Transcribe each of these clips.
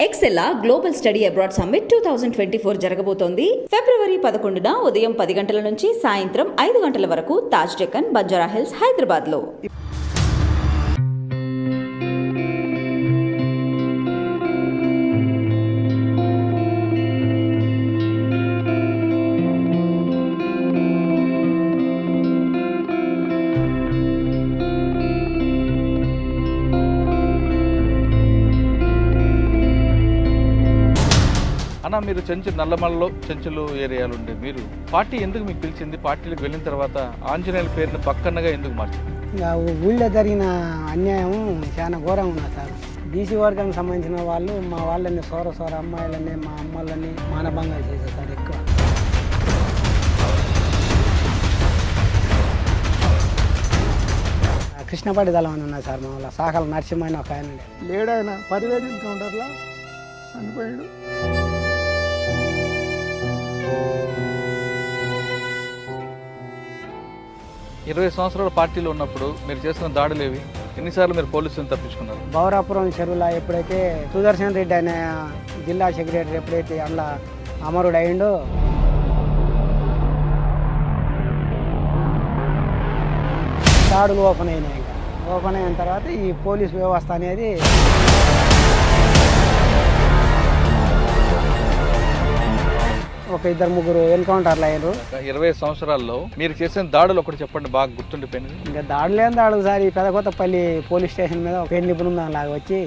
ఎక్సెల్లా global study abroad summit 2024 జరగబోతోంది. ఫిబ్రవరి 11న ఉదయం 10 గంటల నుంచి సాయంత్రం 5 గంటల వరకు తాజ్ డెక్కన్, బంజారా హిల్స్, హైదరాబాద్లో. అన్న, మీరు నల్లమలలో చెంచులు ఏరియాలు ఉండే మీరు పార్టీ ఎందుకు మీకు పిలిచింది? పార్టీలకు వెళ్ళిన తర్వాత ఆంజనేయుల పేరుని పక్కనగా ఎందుకు మార్చింది? ఇంకా ఊళ్ళో జరిగిన అన్యాయం చాలా ఘోరంగా ఉన్నది సార్. బీసీ వర్గానికి సంబంధించిన వాళ్ళు మా వాళ్ళని సోర అమ్మాయిలని మా అమ్మలని మానభంగాలు చేశారు సార్. ఎక్కువ కృష్ణపాటి దళం అని ఉన్నది సార్. మా వాళ్ళ సాకల నరసింహ ఒక ఆయన లేడాయన పరివేది ఎన్కౌంటర్లో చనిపోయాడు. ఇరవై సంవత్సరాల పార్టీలో ఉన్నప్పుడు మీరు చేసిన దాడులేవి? ఎన్నిసార్లు మీరు పోలీసులను తప్పించుకున్నారు? బౌరాపురం చెరువులో ఎప్పుడైతే సుదర్శన్ రెడ్డి అనే జిల్లా సెక్రటరీ ఎప్పుడైతే అందులో అమరుడు అయిండో, దాడులు ఓపెన్ అయినాయి. ఓపెన్ అయిన తర్వాత ఈ పోలీస్ వ్యవస్థ అనేది ఒక 2-3 ఎన్కౌంటర్లు అయ్యారు. 20 సంవత్సరాల్లో మీరు చేసిన దాడులు ఒకటి చెప్పండి, బాగా గుర్తుండిపోయింది. ఇంకా దాడులేని దాడు సార్. ఈ పెదకొత్తపల్లి పోలీస్ స్టేషన్ మీద ఒక పెళ్లి బృందం లాగా వచ్చి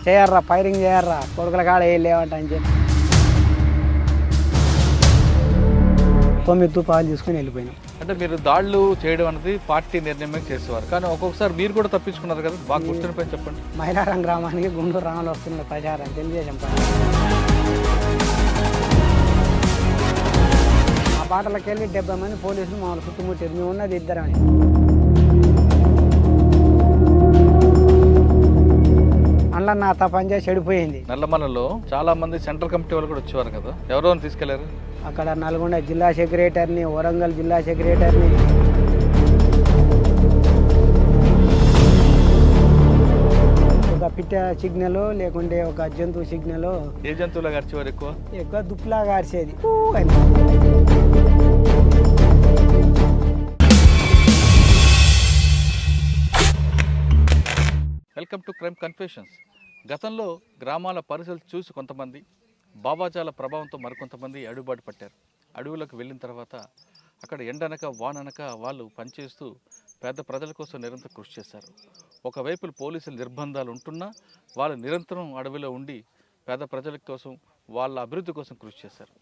చేయర్రా, ఫైరింగ్ చేయర్రా, కొడుకుల కాడ ఏం లేవంట అని చెప్పి 9 తుపాలు తీసుకుని వెళ్ళిపోయినాం. అంటే మీరు దాడులు చేయడం అనేది పార్టీ నిర్ణయమే చేసేవారు, కానీ ఒక్కొక్కసారి మీరు కూడా తప్పించుకున్నారు కదా, బాగా గుర్తుండిపోయింది చెప్పండి. మైలారం గ్రామానికి గుంటూరు రామలు వస్తున్న ప్రచారం తెలుగుదేశం పార్టీ. ఆ బాటలకు వెళ్ళి 70 మంది పోలీసులు మమ్మల్ని చుట్టుముట్టారు. మేము ఉన్నది 2 అందులో నా పనిచేసి చెడిపోయింది. నల్లమలలో చాలా మంది సెంట్రల్ కమిటీ వాళ్ళు కూడా వచ్చేవారు కదా, ఎవరో తీసుకెళ్లారు? అక్కడ నల్గొండ జిల్లా సెక్రటరీని, వరంగల్ జిల్లా సెక్రటరీని, ఒక పిట్ట సిగ్నల్ లేకుంటే ఒక జంతువు సిగ్నల్. ఏ జంతువులాగా అరిచేవారు? ఎక్కువ దుప్పులాగా అరిచేది. Welcome to crime confessions. గతంలో గ్రామాల పరిస్థితులు చూసి కొంతమంది, బాబాజాల ప్రభావంతో మరికొంతమంది అడుగుబాటు పట్టారు. అడవులకు వెళ్ళిన తర్వాత అక్కడ ఎండనక వాననక వాళ్ళు పనిచేస్తూ పేద ప్రజల కోసం నిరంతరం కృషి చేశారు. ఒకవైపు పోలీసుల నిర్బంధాలు ఉంటున్నా వాళ్ళు నిరంతరం అడవిలో ఉండి పేద ప్రజల కోసం, వాళ్ళ అభివృద్ధి కోసం కృషి చేశారు.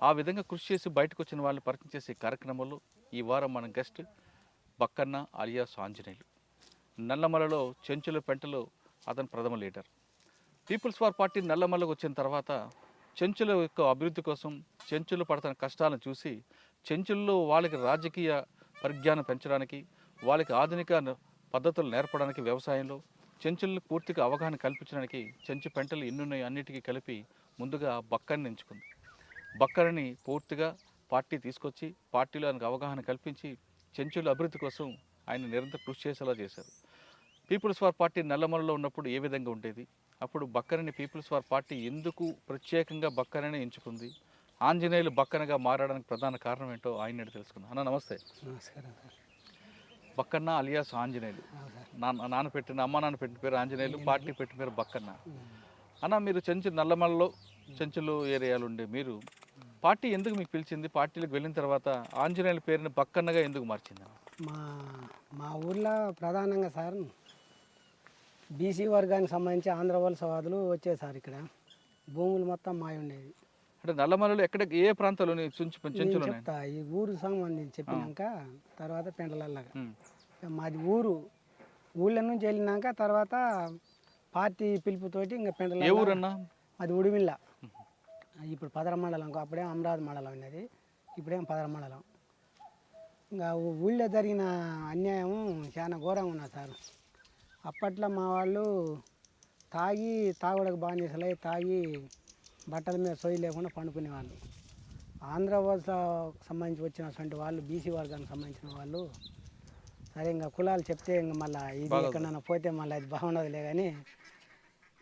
ఆ విధంగా కృషి చేసి బయటకు వచ్చిన వాళ్ళని పరిచయం చేసే కార్యక్రమంలో ఈ వారం మన గెస్ట్ బక్కన్న అలియాస్ ఆంజనేయులు. నల్లమలలో చెంచుల పెంటలో అతను ప్రథమ లీడర్. పీపుల్స్ వార్ పార్టీ నల్లమలకు వచ్చిన తర్వాత చెంచుల యొక్క అభివృద్ధి కోసం, చెంచులు పడుతున్న కష్టాలను చూసి చెంచుల్లో వాళ్ళకి రాజకీయ పరిజ్ఞానం పెంచడానికి, వాళ్ళకి ఆధునిక పద్ధతులు నేర్పడానికి, వ్యవసాయంలో చెంచులను పూర్తిగా అవగాహన కల్పించడానికి చెంచు పెంటలు ఎన్నున్నాయి అన్నిటికీ కలిపి ముందుగా బక్కని ఎంచుకుంది. బక్కని పూర్తిగా పార్టీ తీసుకొచ్చి పార్టీలో ఆయనకు అవగాహన కల్పించి చెంచుల అభివృద్ధి కోసం ఆయన నిరంతరం కృషి చేసేలా చేశారు. పీపుల్స్ వార్ పార్టీ నల్లమలలో ఉన్నప్పుడు ఏ విధంగా ఉండేది, అప్పుడు బక్కరని పీపుల్స్ వార్ పార్టీ ఎందుకు ప్రత్యేకంగా బక్కరనే ఎంచుకుంది, ఆంజనేయులు బక్కనగా మారడానికి ప్రధాన కారణం ఏంటో ఆయన తెలుసుకుందాం. అన్న నమస్తే. నమస్కారం సార్. బక్కన్న అలియాస్ ఆంజనేయులు. అమ్మ నాన్న పెట్టిన పేరు ఆంజనేయులు, పార్టీ పెట్టిన పేరు బక్కన్న. అన్న, మీరు నల్లమలలో చెంచులు ఏరియాలు ఉండే మీరు పార్టీ ఎందుకు మీకు పిలిచింది? పార్టీలకు వెళ్ళిన తర్వాత ఆంజనేయుల పేరుని బక్కన్నగా ఎందుకు మార్చింది? మా ఊర్లో ప్రధానంగా సార్ బీసీ వర్గానికి సంబంధించి ఆంధ్ర వలసవాదులు వచ్చేది సార్. ఇక్కడ భూములు మొత్తం మాయ ఉండేది. అంటే నల్లమలలో ఎక్కడ ఏ ప్రాంతాల్లో చెంచులు చెప్తా. ఈ ఊరికి సంబంధించి చెప్పినాక తర్వాత పెంటలల్లాగా మాది ఊళ్ళ నుంచి వెళ్ళినాక తర్వాత పార్టీ పిలుపుతోటి ఇంకా పెంటల. ఏ ఊరన్నా? అది ఉడిమిల్ల. ఇప్పుడు పదర మండలం, అప్పుడేం అమరావతి మండలం అనేది, ఇప్పుడేం పదర మండలం. ఇంకా ఊళ్ళో జరిగిన అన్యాయం చాలా ఘోరంగా ఉన్నది సార్. అప్పట్లో మా వాళ్ళు తాగుడకు బానిసలై తాగి బట్టల మీద సొయ్యి లేకుండా పండుకునేవాళ్ళు. ఆంధ్ర వలస సంబంధించి వచ్చినటువంటి వాళ్ళు, బీసీ వర్గానికి సంబంధించిన వాళ్ళు సరే ఇంకా కులాలు చెప్తే ఇంకా మళ్ళీ ఇది ఎక్కడన్నా పోతే మళ్ళీ అది బాగుండదులే కానీ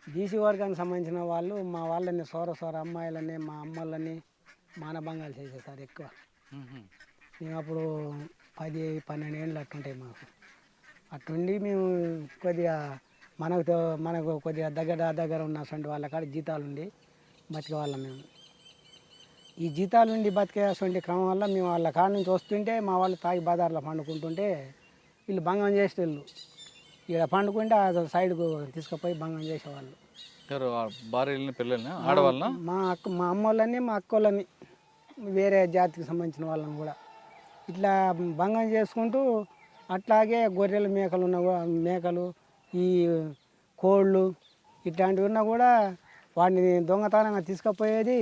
బీసీ వర్గానికి సంబంధించిన వాళ్ళు మా వాళ్ళని సోర అమ్మాయిలని మా అమ్మలని మానభంగాలు చేసేసారు ఎక్కువ. మేము అప్పుడు 10-12 ఏళ్ళు అట్టుంటాయి మాకు. అట్టుండి మేము కొద్దిగా మనకు కొద్దిగా దగ్గర ఉన్నటువంటి వాళ్ళ కాడ జీతాలు ఉండి బతికే వాళ్ళం మేము. ఈ జీతాలు ఉండి బతికేటువంటి క్రమం వల్ల మేము వాళ్ళ కాడ నుంచి వస్తుంటే మా వాళ్ళు తాగి బజార్లో పండుకుంటుంటే వీళ్ళు భంగం చేసేవాళ్ళు. ఇక్కడ పండుకుంటే ఆ సైడ్కు తీసుకుపోయి భంగం చేసేవాళ్ళు. భార్యలని పిల్లల్ని ఆడవాళ్ళ మా అమ్మ వాళ్ళని మా అక్క వాళ్ళని వేరే జాతికి సంబంధించిన వాళ్ళని కూడా ఇట్లా భంగం చేసుకుంటూ అట్లాగే గొర్రెలు మేకలు ఈ కోళ్ళు ఇట్లాంటివి ఉన్నా కూడా వాటిని దొంగతనంగా తీసుకుపోయేది,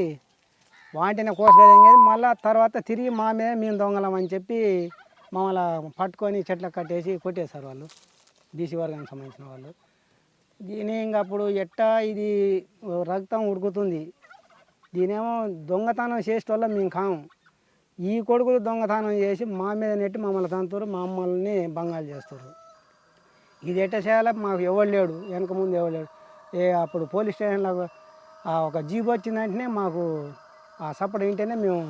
వాటిని కోసుకెళ్ళేది. మళ్ళీ తర్వాత తిరిగి మా మీద మేము దొంగలం అని చెప్పి మమ్మల్ని పట్టుకొని చెట్లకు కట్టేసి కొట్టేశారు వాళ్ళు, బీసీ వర్గానికి సంబంధించిన వాళ్ళు. దీని ఇంకా అప్పుడు ఎట్టా ఇది రక్తం ఉడుకుతుంది. దీనేమో దొంగతనం చేసేటోళ్ళం మేము కాము. ఈ కొడుకులు దొంగతనం చేసి మా మీద నెట్టి మమ్మల్ని తంతురు, మా అమ్మల్ని భంగాలు చేస్తారు. ఇది ఎట్ట చేయాలో మాకు ఎవరు లేడు, వెనక ముందు ఎవరు లేడు. అప్పుడు పోలీస్ స్టేషన్లో ఒక జీబు వచ్చిన వెంటనే మాకు ఆ సపోర్ట్ వింటేనే మేము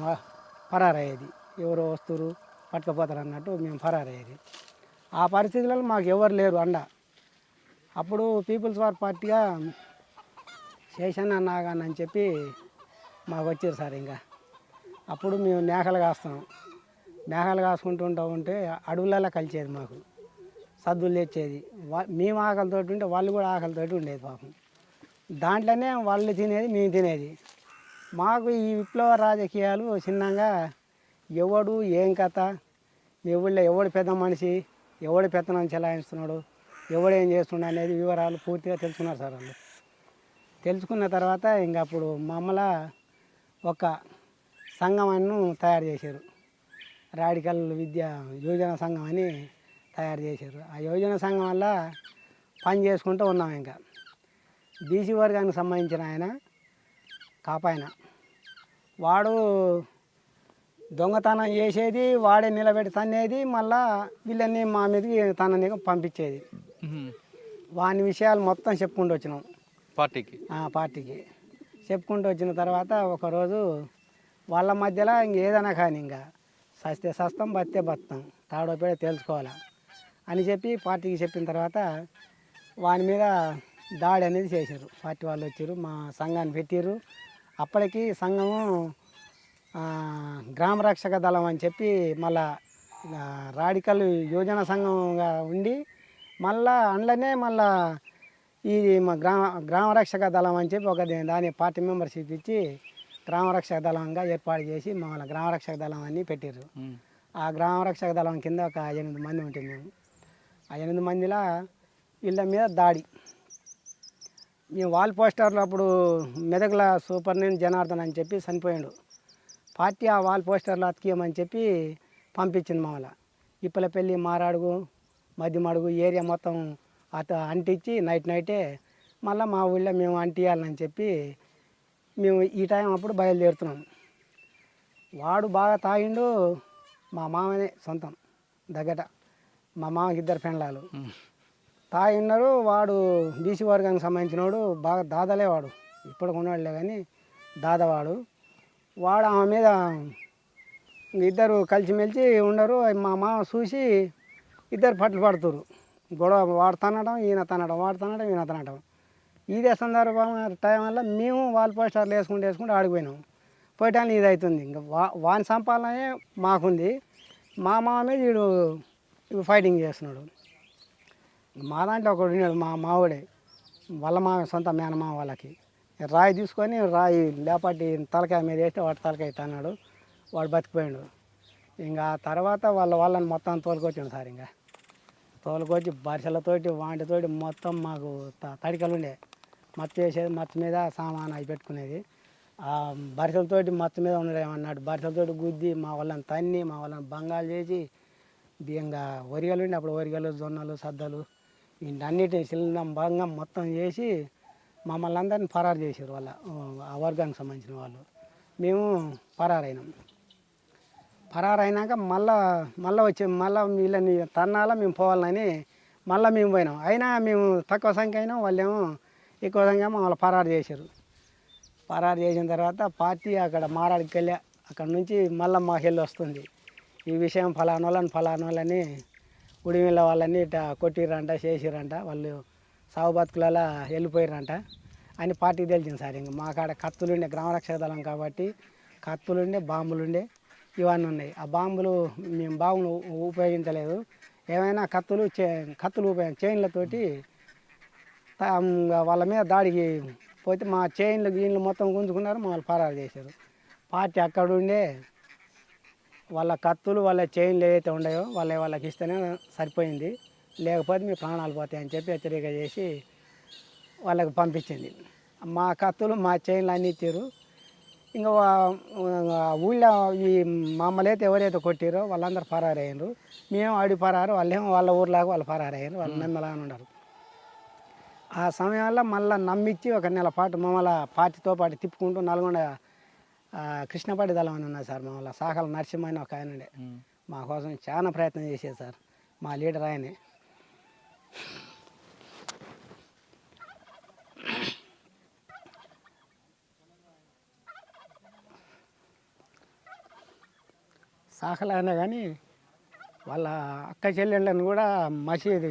పరారయ్యేది. ఎవరో వస్తురు పట్టుకుపోతారు అన్నట్టు మేము పరారయ్యేది. ఆ పరిస్థితులలో మాకు ఎవరు లేరు అండ. అప్పుడు పీపుల్స్ వార్ పార్టీగా శేషన్న నాగన్ అని చెప్పి మాకు వచ్చారు సార్. ఇంకా అప్పుడు మేము మేకలు కాస్తున్నాం. మేకలు కాసుకుంటూ ఉంటే అడవులలో కలిసేది, మాకు సద్దులు తెచ్చేది. మేము ఆకలితో ఉంటే వాళ్ళు కూడా ఆకలితో ఉండేది పాపం. దాంట్లోనే వాళ్ళు తినేది, మేము తినేది. మాకు ఈ విప్లవ రాజకీయాలు చిన్నగా ఎవడు ఏం కథ, మీ ఊళ్ళో ఎవడు పెద్ద మనిషి, ఎవడు పెత్తనం చెలాయిస్తున్నాడు, ఎవడేం చేస్తున్నాడు అనేది వివరాలు పూర్తిగా తెలుసుకున్నారు సార్ వాళ్ళు. తెలుసుకున్న తర్వాత ఇంకా అప్పుడు మమ్మల్ని ఒక సంఘం తయారు చేశారు. రాడికల్ విద్యా యోజన సంఘం అని తయారు చేశారు. ఆ యోజన సంఘం వల్ల పని చేసుకుంటూ ఉన్నాం. ఇంకా బీసీ వర్గానికి సంబంధించిన ఆయన కాపాయన, వాడు దొంగతనం చేసేది, వాడే నిలబెట్టి తన్నేది, మళ్ళా వీళ్ళని మా మీదకి తనని పంపించేది. వాని విషయాలు మొత్తం చెప్పుకుంటూ వచ్చినాం పార్టీకి చెప్పుకుంటూ వచ్చిన తర్వాత ఒకరోజు వాళ్ళ మధ్యలో ఇంకేదైనా కానీ ఇంకా సస్తే సస్తం బత్తే బతాం తాడో పేడ తెలుసుకోవాలా అని చెప్పి పార్టీకి చెప్పిన తర్వాత వాని మీద దాడి అనేది చేశారు. పార్టీ వాళ్ళు వచ్చారు, మా సంఘాన్ని పెట్టారు. అప్పటికి సంఘము గ్రామ రక్షక దళం అని చెప్పి మళ్ళా రాడికల్ యోజన సంఘంగా ఉండి మళ్ళా అందులోనే మళ్ళా ఇది మా గ్రామ రక్షక దళం అని చెప్పి ఒక దాని పార్టీ మెంబర్షిప్ ఇచ్చి గ్రామ రక్షక దళంగా ఏర్పాటు చేసి మమ్మల్ని గ్రామ రక్షక దళం అని పెట్టారు. ఆ గ్రామ రక్షక దళం కింద ఒక 8 మంది ఉంటుంది. మేము ఆ 8 మందిలో వీళ్ళ మీద దాడి. మేము వాల్ పోస్టర్లు అప్పుడు మెదక్ల సూపరింటెండెంట్ జనార్దన్ అని చెప్పి చనిపోయాడు. పార్టీ ఆ వాల్ పోస్టర్లు అతికియమని చెప్పి పంపించింది మమ్మల్ని. ఇప్పలపల్లి, మారాడుగు, మధ్యమడుగు ఏరియా మొత్తం అంటించి నైటే మళ్ళీ మా ఊళ్ళో మేము అంటియాలని చెప్పి మేము ఈ టైం అప్పుడు బయలుదేరుతున్నాం. వాడు బాగా తాగిండు. మా మామనే సొంతం దగ్గర, మా మామకి 2 పెండ్లాలు తాగిన్నారు. వాడు బీసీ వర్గానికి సంబంధించిన వాడు, బాగా దాదాలే వాడు, ఇప్పటికి ఉన్నాడులే కానీ దాదావాడు. వాడు ఆమె మీద ఇద్దరు కలిసిమెలిసి ఉండరు. మా మామ చూసి ఇద్దరు పట్లు పడుతురు. గొడవ వాడు తనడం, ఈయన తనడం, వాడు తనడం, ఈయన తనడం. ఇదే సందర్భం టైం వల్ల మేము వాల్ పోస్టర్లు వేసుకుంటూ ఆడిపోయినాం. పోయటానికి ఇది అవుతుంది. ఇంకా వాని సంపాదనే మాకుంది. మా మామ మీద వీడు ఫైటింగ్ చేస్తున్నాడు. మా దాంట్లో ఒకడు ఉన్నాడు, మా మావుడే, వాళ్ళ మామ సొంత మేనమామ వాళ్ళకి రాయి తీసుకొని రాయి లేపాటి తలకాయ మీద వేస్తే వాడు తలకాయ తన్నాడు. వాడు బతికిపోయాడు. ఇంకా తర్వాత వాళ్ళని మొత్తం తోలుకొచ్చాడు సార్. ఇంకా తోలుకొచ్చి బరిసెలతోటి వాటితోటి మొత్తం మాకు తడికలు ఉండే మత్తు వేసేది, మత్తు మీద సామాన్ అవి పెట్టుకునేది. ఆ బరిసెలతోటి మత్తు మీద ఉండేమన్నాడు. బరిసెలతోటి గుద్ది మా వాళ్ళని తన్ని, మా వాళ్ళని భంగాలు చేసి ఇంకా వరిగలు ఉండి అప్పుడు వరిగలు, జొన్నలు, సద్దలు వీటన్నిటిని చిల్లం భంగం మొత్తం చేసి మమ్మల్ని అందరినీ పరారు చేశారు. ఆ వర్గానికి సంబంధించిన వాళ్ళు. మేము పరారైనాం. పరారైనాక మళ్ళీ వచ్చి వీళ్ళని తన్నాల మేము పోవాలని మళ్ళీ మేము పోయినాం. అయినా మేము తక్కువ సంఖ్య అయినా వాళ్ళేమో ఎక్కువ సంఖ్య మమ్మల్ని పరారు చేశారు. పరారు చేసిన తర్వాత పార్టీ అక్కడ మారాడికి వెళ్ళా. అక్కడ నుంచి మళ్ళీ మాకు వెళ్ళి వస్తుంది, ఈ విషయం ఫలానా వాళ్ళని ఉడిమిళ్ళ వాళ్ళని ఇట్లా కొట్టిరంట, చేసిరంట, వాళ్ళు సాగు బతుకులలో వెళ్ళిపోయారంట అని పార్టీకి తెలిసింది సార్. ఇంకా మా కాడ కత్తులుండే, గ్రామరక్షక దళం కాబట్టి కత్తులుండే, బాంబులుండే, ఇవన్నీ ఉన్నాయి. ఆ బాంబులు మేము బాంబులు ఉపయోగించలేదు. ఏమైనా కత్తులు చైన్లతోటి వాళ్ళ మీద దాడికి పోతే మా గీన్లు మొత్తం గుంజుకున్నారు, మమ్మల్ని పరారు చేశారు. పార్టీ అక్కడ ఉండే వాళ్ళ కత్తులు వాళ్ళ చైన్లు ఏవైతే ఉన్నాయో వాళ్ళకి ఇస్తేనే సరిపోయింది, లేకపోతే మీ ప్రాణాలు పోతాయని చెప్పి హెచ్చరిక చేసి వాళ్ళకి పంపించింది. మా కత్తులు మా చైన్లు అన్నీ ఇచ్చారు. ఇంకా ఊళ్ళో ఈ మమ్మల్ని అయితే ఎవరైతే కొట్టారో వాళ్ళందరూ పరారయ్యారు. మేము ఆడి పరారు, వాళ్ళేమో వాళ్ళ ఊర్లాగా వాళ్ళు పరారయ్యారు, వాళ్ళు నమ్మలాగా ఉన్నారు. ఆ సమయంలో మళ్ళీ నమ్మించి ఒక నెల పాటు మమ్మల్ని పార్టీతో పాటు తిప్పుకుంటూ నల్గొండ కృష్ణపాటి దళం అని ఉన్నది సార్. మమ్మల్ని సాకల నరసింహ అని ఒక ఆయన ఉండే, మా కోసం చాలా ప్రయత్నం చేసేది సార్. మా లీడర్ ఆయనే. సాకల అయినా కానీ వాళ్ళ అక్క చెల్లెళ్ళని కూడా మసీదు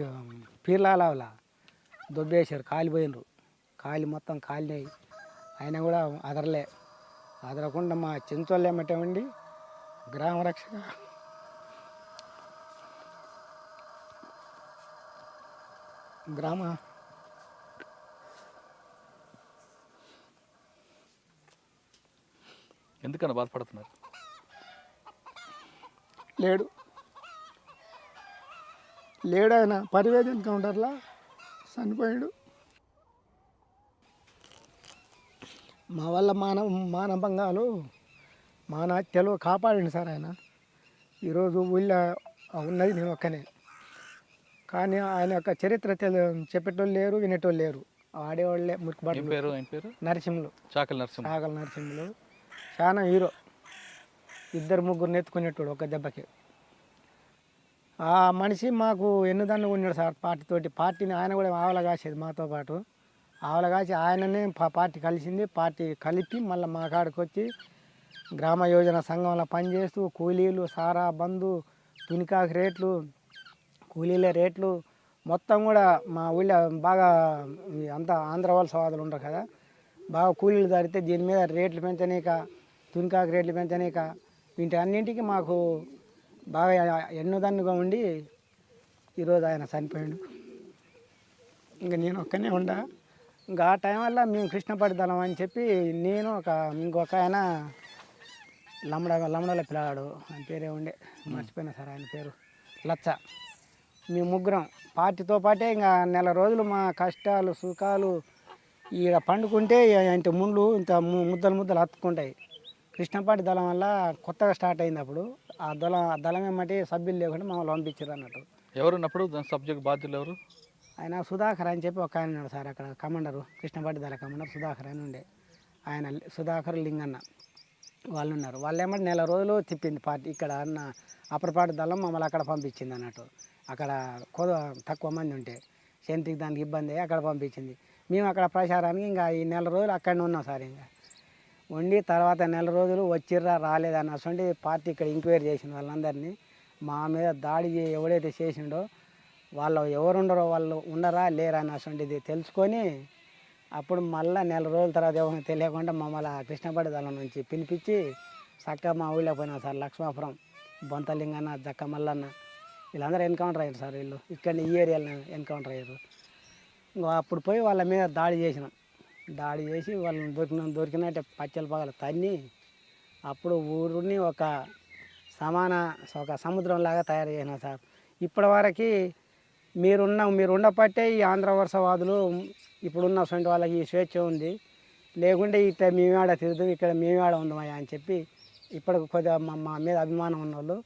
పీర్లాల దొబ్బేశారు, కాలిపోయినరు. మొత్తం కాలినాయి. అయినా కూడా అదరకుండా మా చెంచోళ్ళు ఏమంటే ఉండి గ్రామరక్షక ఎందుకన్నా బాధపడుతున్నారు? లేడు ఆయన పరివేది ఎన్కౌంటర్లో చనిపోయాడు. మా వల్ల మానభంగాలు హత్యలు కాపాడండి సార్ ఆయన. ఈరోజు ఊళ్ళో ఉన్నది నేను ఒక్కనే, కానీ ఆయన యొక్క చరిత్ర చెప్పేటోళ్ళు లేరు, వినేటోళ్ళు లేరు. ఆడేవాళ్ళే మురికిబాటు. నరసింహులు, చాకల నరసింహులు చాలా హీరో. 2-3 ఎత్తుకునేటోడు ఒక దెబ్బకి. ఆ మనిషి మాకు ఎన్నుదన్ను ఉన్నాడు సార్ పార్టీని. ఆయన కూడా ఆవల కాసేది మాతో పాటు. ఆవల కాసి ఆయననే పార్టీ కలిసింది. పార్టీ కలిపి మళ్ళీ మా కాడికి వచ్చి గ్రామ యోజన సంఘంలో పనిచేస్తూ కూలీలు, సారా, బంధు, తునికాకు రేట్లు, కూలీల రేట్లు మొత్తం కూడా మా ఊళ్ళో బాగా అంతా ఆంధ్ర వలస వాదులు ఉంటారు కదా, బాగా కూలీలు జరిగితే దీని మీద రేట్లు పెంచనీక, తునికాకు రేట్లు పెంచనీక, వీటి అన్నింటికి మాకు బాగా ఎన్నుదన్నుగా ఉండి ఈరోజు ఆయన చనిపోయాడు. ఇంకా నేను ఒక్కనే ఉండా. ఇంకా ఆ టైం వల్ల మేము కృష్ణపాటి దళం అని చెప్పి నేను ఇంకొక ఆయన లమ్మడల పిల్లాడు, ఆయన పేరే ఉండే మర్చిపోయినా సార్ ఆయన పేరు, లచ్చ. మేము ముగ్గురం పార్టీతో పాటే ఇంకా నెల రోజులు మా కష్టాలు సుఖాలు ఈడ పండుకుంటే ఇంత ముళ్ళు ఇంత ముద్దలు హత్తుకుంటాయి. కృష్ణపాటి దళం వల్ల కొత్తగా స్టార్ట్ అయింది. అప్పుడు ఆ దళం ఏమంటే సభ్యులు లేకుండా మమ్మల్ని పంపించారు అన్నట్టు. ఎవరున్నప్పుడు దాని సబ్జెక్ట్ బాధ్యులు ఎవరు? ఆయన సుధాకర్ అని చెప్పి ఒక ఆయన ఉన్నాడు సార్, అక్కడ కమాండరు, కృష్ణపాటి దళ కమాండర్ సుధాకర్ అని ఉండే. ఆయన సుధాకర్ లింగన్న వాళ్ళు ఉన్నారు. వాళ్ళు ఏమంటే నెల రోజులు తిప్పింది పార్టీ. ఇక్కడ అన్న అప్పరపాటి దళం మమ్మల్ని అక్కడ పంపించింది అన్నట్టు. అక్కడ తక్కువ మంది ఉంటే సెంట్రీకి దానికి ఇబ్బంది అక్కడ పంపించింది. మేము అక్కడ ప్రచారానికి ఇంకా ఈ నెల రోజులు అక్కడనే ఉన్నాం సార్. ఇంకా ఉండి తర్వాత నెల రోజులు వచ్చిర్రా రాలేదన్న అసలు పార్టీ ఇక్కడ ఎంక్వైరీ చేసిన వాళ్ళందరినీ మా మీద దాడి ఎవడైతే చేసిండో వాళ్ళు ఎవరుండరో వాళ్ళు ఉండరా లేరా అని అసలు తెలుసుకొని అప్పుడు మళ్ళీ నెల రోజుల తర్వాత ఎవరికి తెలియకుండా మమ్మల్ని కృష్ణపాటి దళం నుంచి పిలిపించి చక్కగా మా ఊళ్ళో పోయినా సార్. లక్ష్మాపురం, బొంతలింగన్న, జక్క మల్లన్న వీళ్ళందరూ ఎన్కౌంటర్ అయ్యారు సార్. వీళ్ళు ఇక్కడ ఈ ఏరియాలో ఎన్కౌంటర్ అయ్యారు. ఇంకా అప్పుడు పోయి వాళ్ళ మీద దాడి చేసినాం. దాడి చేసి వాళ్ళని దొరికినట్టే పచ్చల పగలు తన్ని అప్పుడు ఊరిని ఒక సముద్రంలాగా తయారు చేసినాం సార్. ఇప్పటివరకు మీరు ఉండబట్టే ఈ ఆంధ్ర వలసవాదులు ఇప్పుడున్న సొంత వాళ్ళకి ఈ స్వేచ్ఛ ఉంది, లేకుంటే ఇక్కడ మేమేడ తిరుగుతాం, ఇక్కడ మేమేడ ఉందామయ్యా అని చెప్పి ఇప్పటికి కొద్దిగా మా మీద అభిమానం ఉన్నవాళ్ళు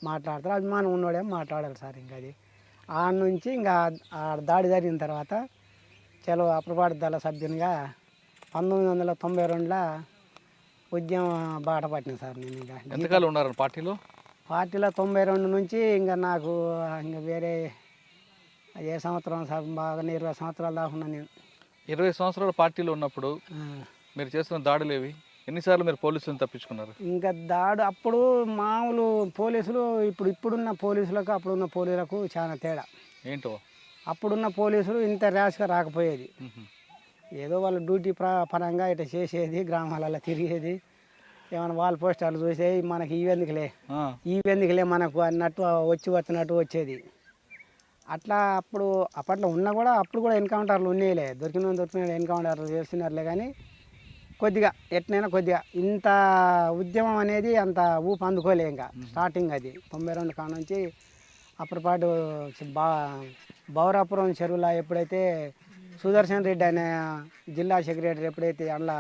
మాట్లాడతారు. అభిమానం ఉన్నవాడేమో మాట్లాడాలి సార్. ఇంకా అది ఆ నుంచి ఇంకా ఆ దాడి జరిగిన తర్వాత చలో అప్పరపాటి దళ సభ్యునిగా 1992లో ఉద్యమం బాట పట్టిన సార్. నేను ఇంకా ఎంతకాలం ఉన్నారు పార్టీలో? పార్టీలో 92 నుంచి ఇంకా నాకు ఇంకా వేరే ఏ సంవత్సరం బాగా 20 సంవత్సరాల దాకా ఉన్నాను నేను. 20 సంవత్సరాల పార్టీలో ఉన్నప్పుడు ఆ. మీరు చేస్తున్న దాడులు ఏవి? ఎన్నిసార్లు మీరు పోలీసులను తప్పించుకున్నారు? ఇంకా అప్పుడు మామూలు పోలీసులు ఇప్పుడున్న పోలీసులకు అప్పుడున్న పోలీసులకు చాలా తేడా. ఏంటో? అప్పుడున్న పోలీసులు ఇంత ర్యాష్గా రాకపోయేది. మ్మ్. ఏదో వాళ్ళ డ్యూటీ పరంగా ఇట్లా చేసేది, గ్రామాలలో తిరిగేది, ఏమైనా వాళ్ళ పోస్టర్లు చూసేది, మనకి ఈవెందుకులే మనకు అన్నట్టు వచ్చినట్టు వచ్చేది. అట్లా అప్పట్లో ఉన్నా కూడా అప్పుడు కూడా ఎన్కౌంటర్లు ఉన్నాయిలే, దొరికిన ఎన్కౌంటర్లు చేస్తున్నారులే. కానీ కొద్దిగా ఎట్నైనా కొద్దిగా ఇంత ఉద్యమం అనేది అంత ఊపు అందుకోలే. ఇంకా స్టార్టింగ్ అది 92 కాడ నుంచి అప్పటిపాటు బౌరాపురం చెరువులో ఎప్పుడైతే సుదర్శన్ రెడ్డి అనే జిల్లా సెక్రటరీ ఎప్పుడైతే అందులో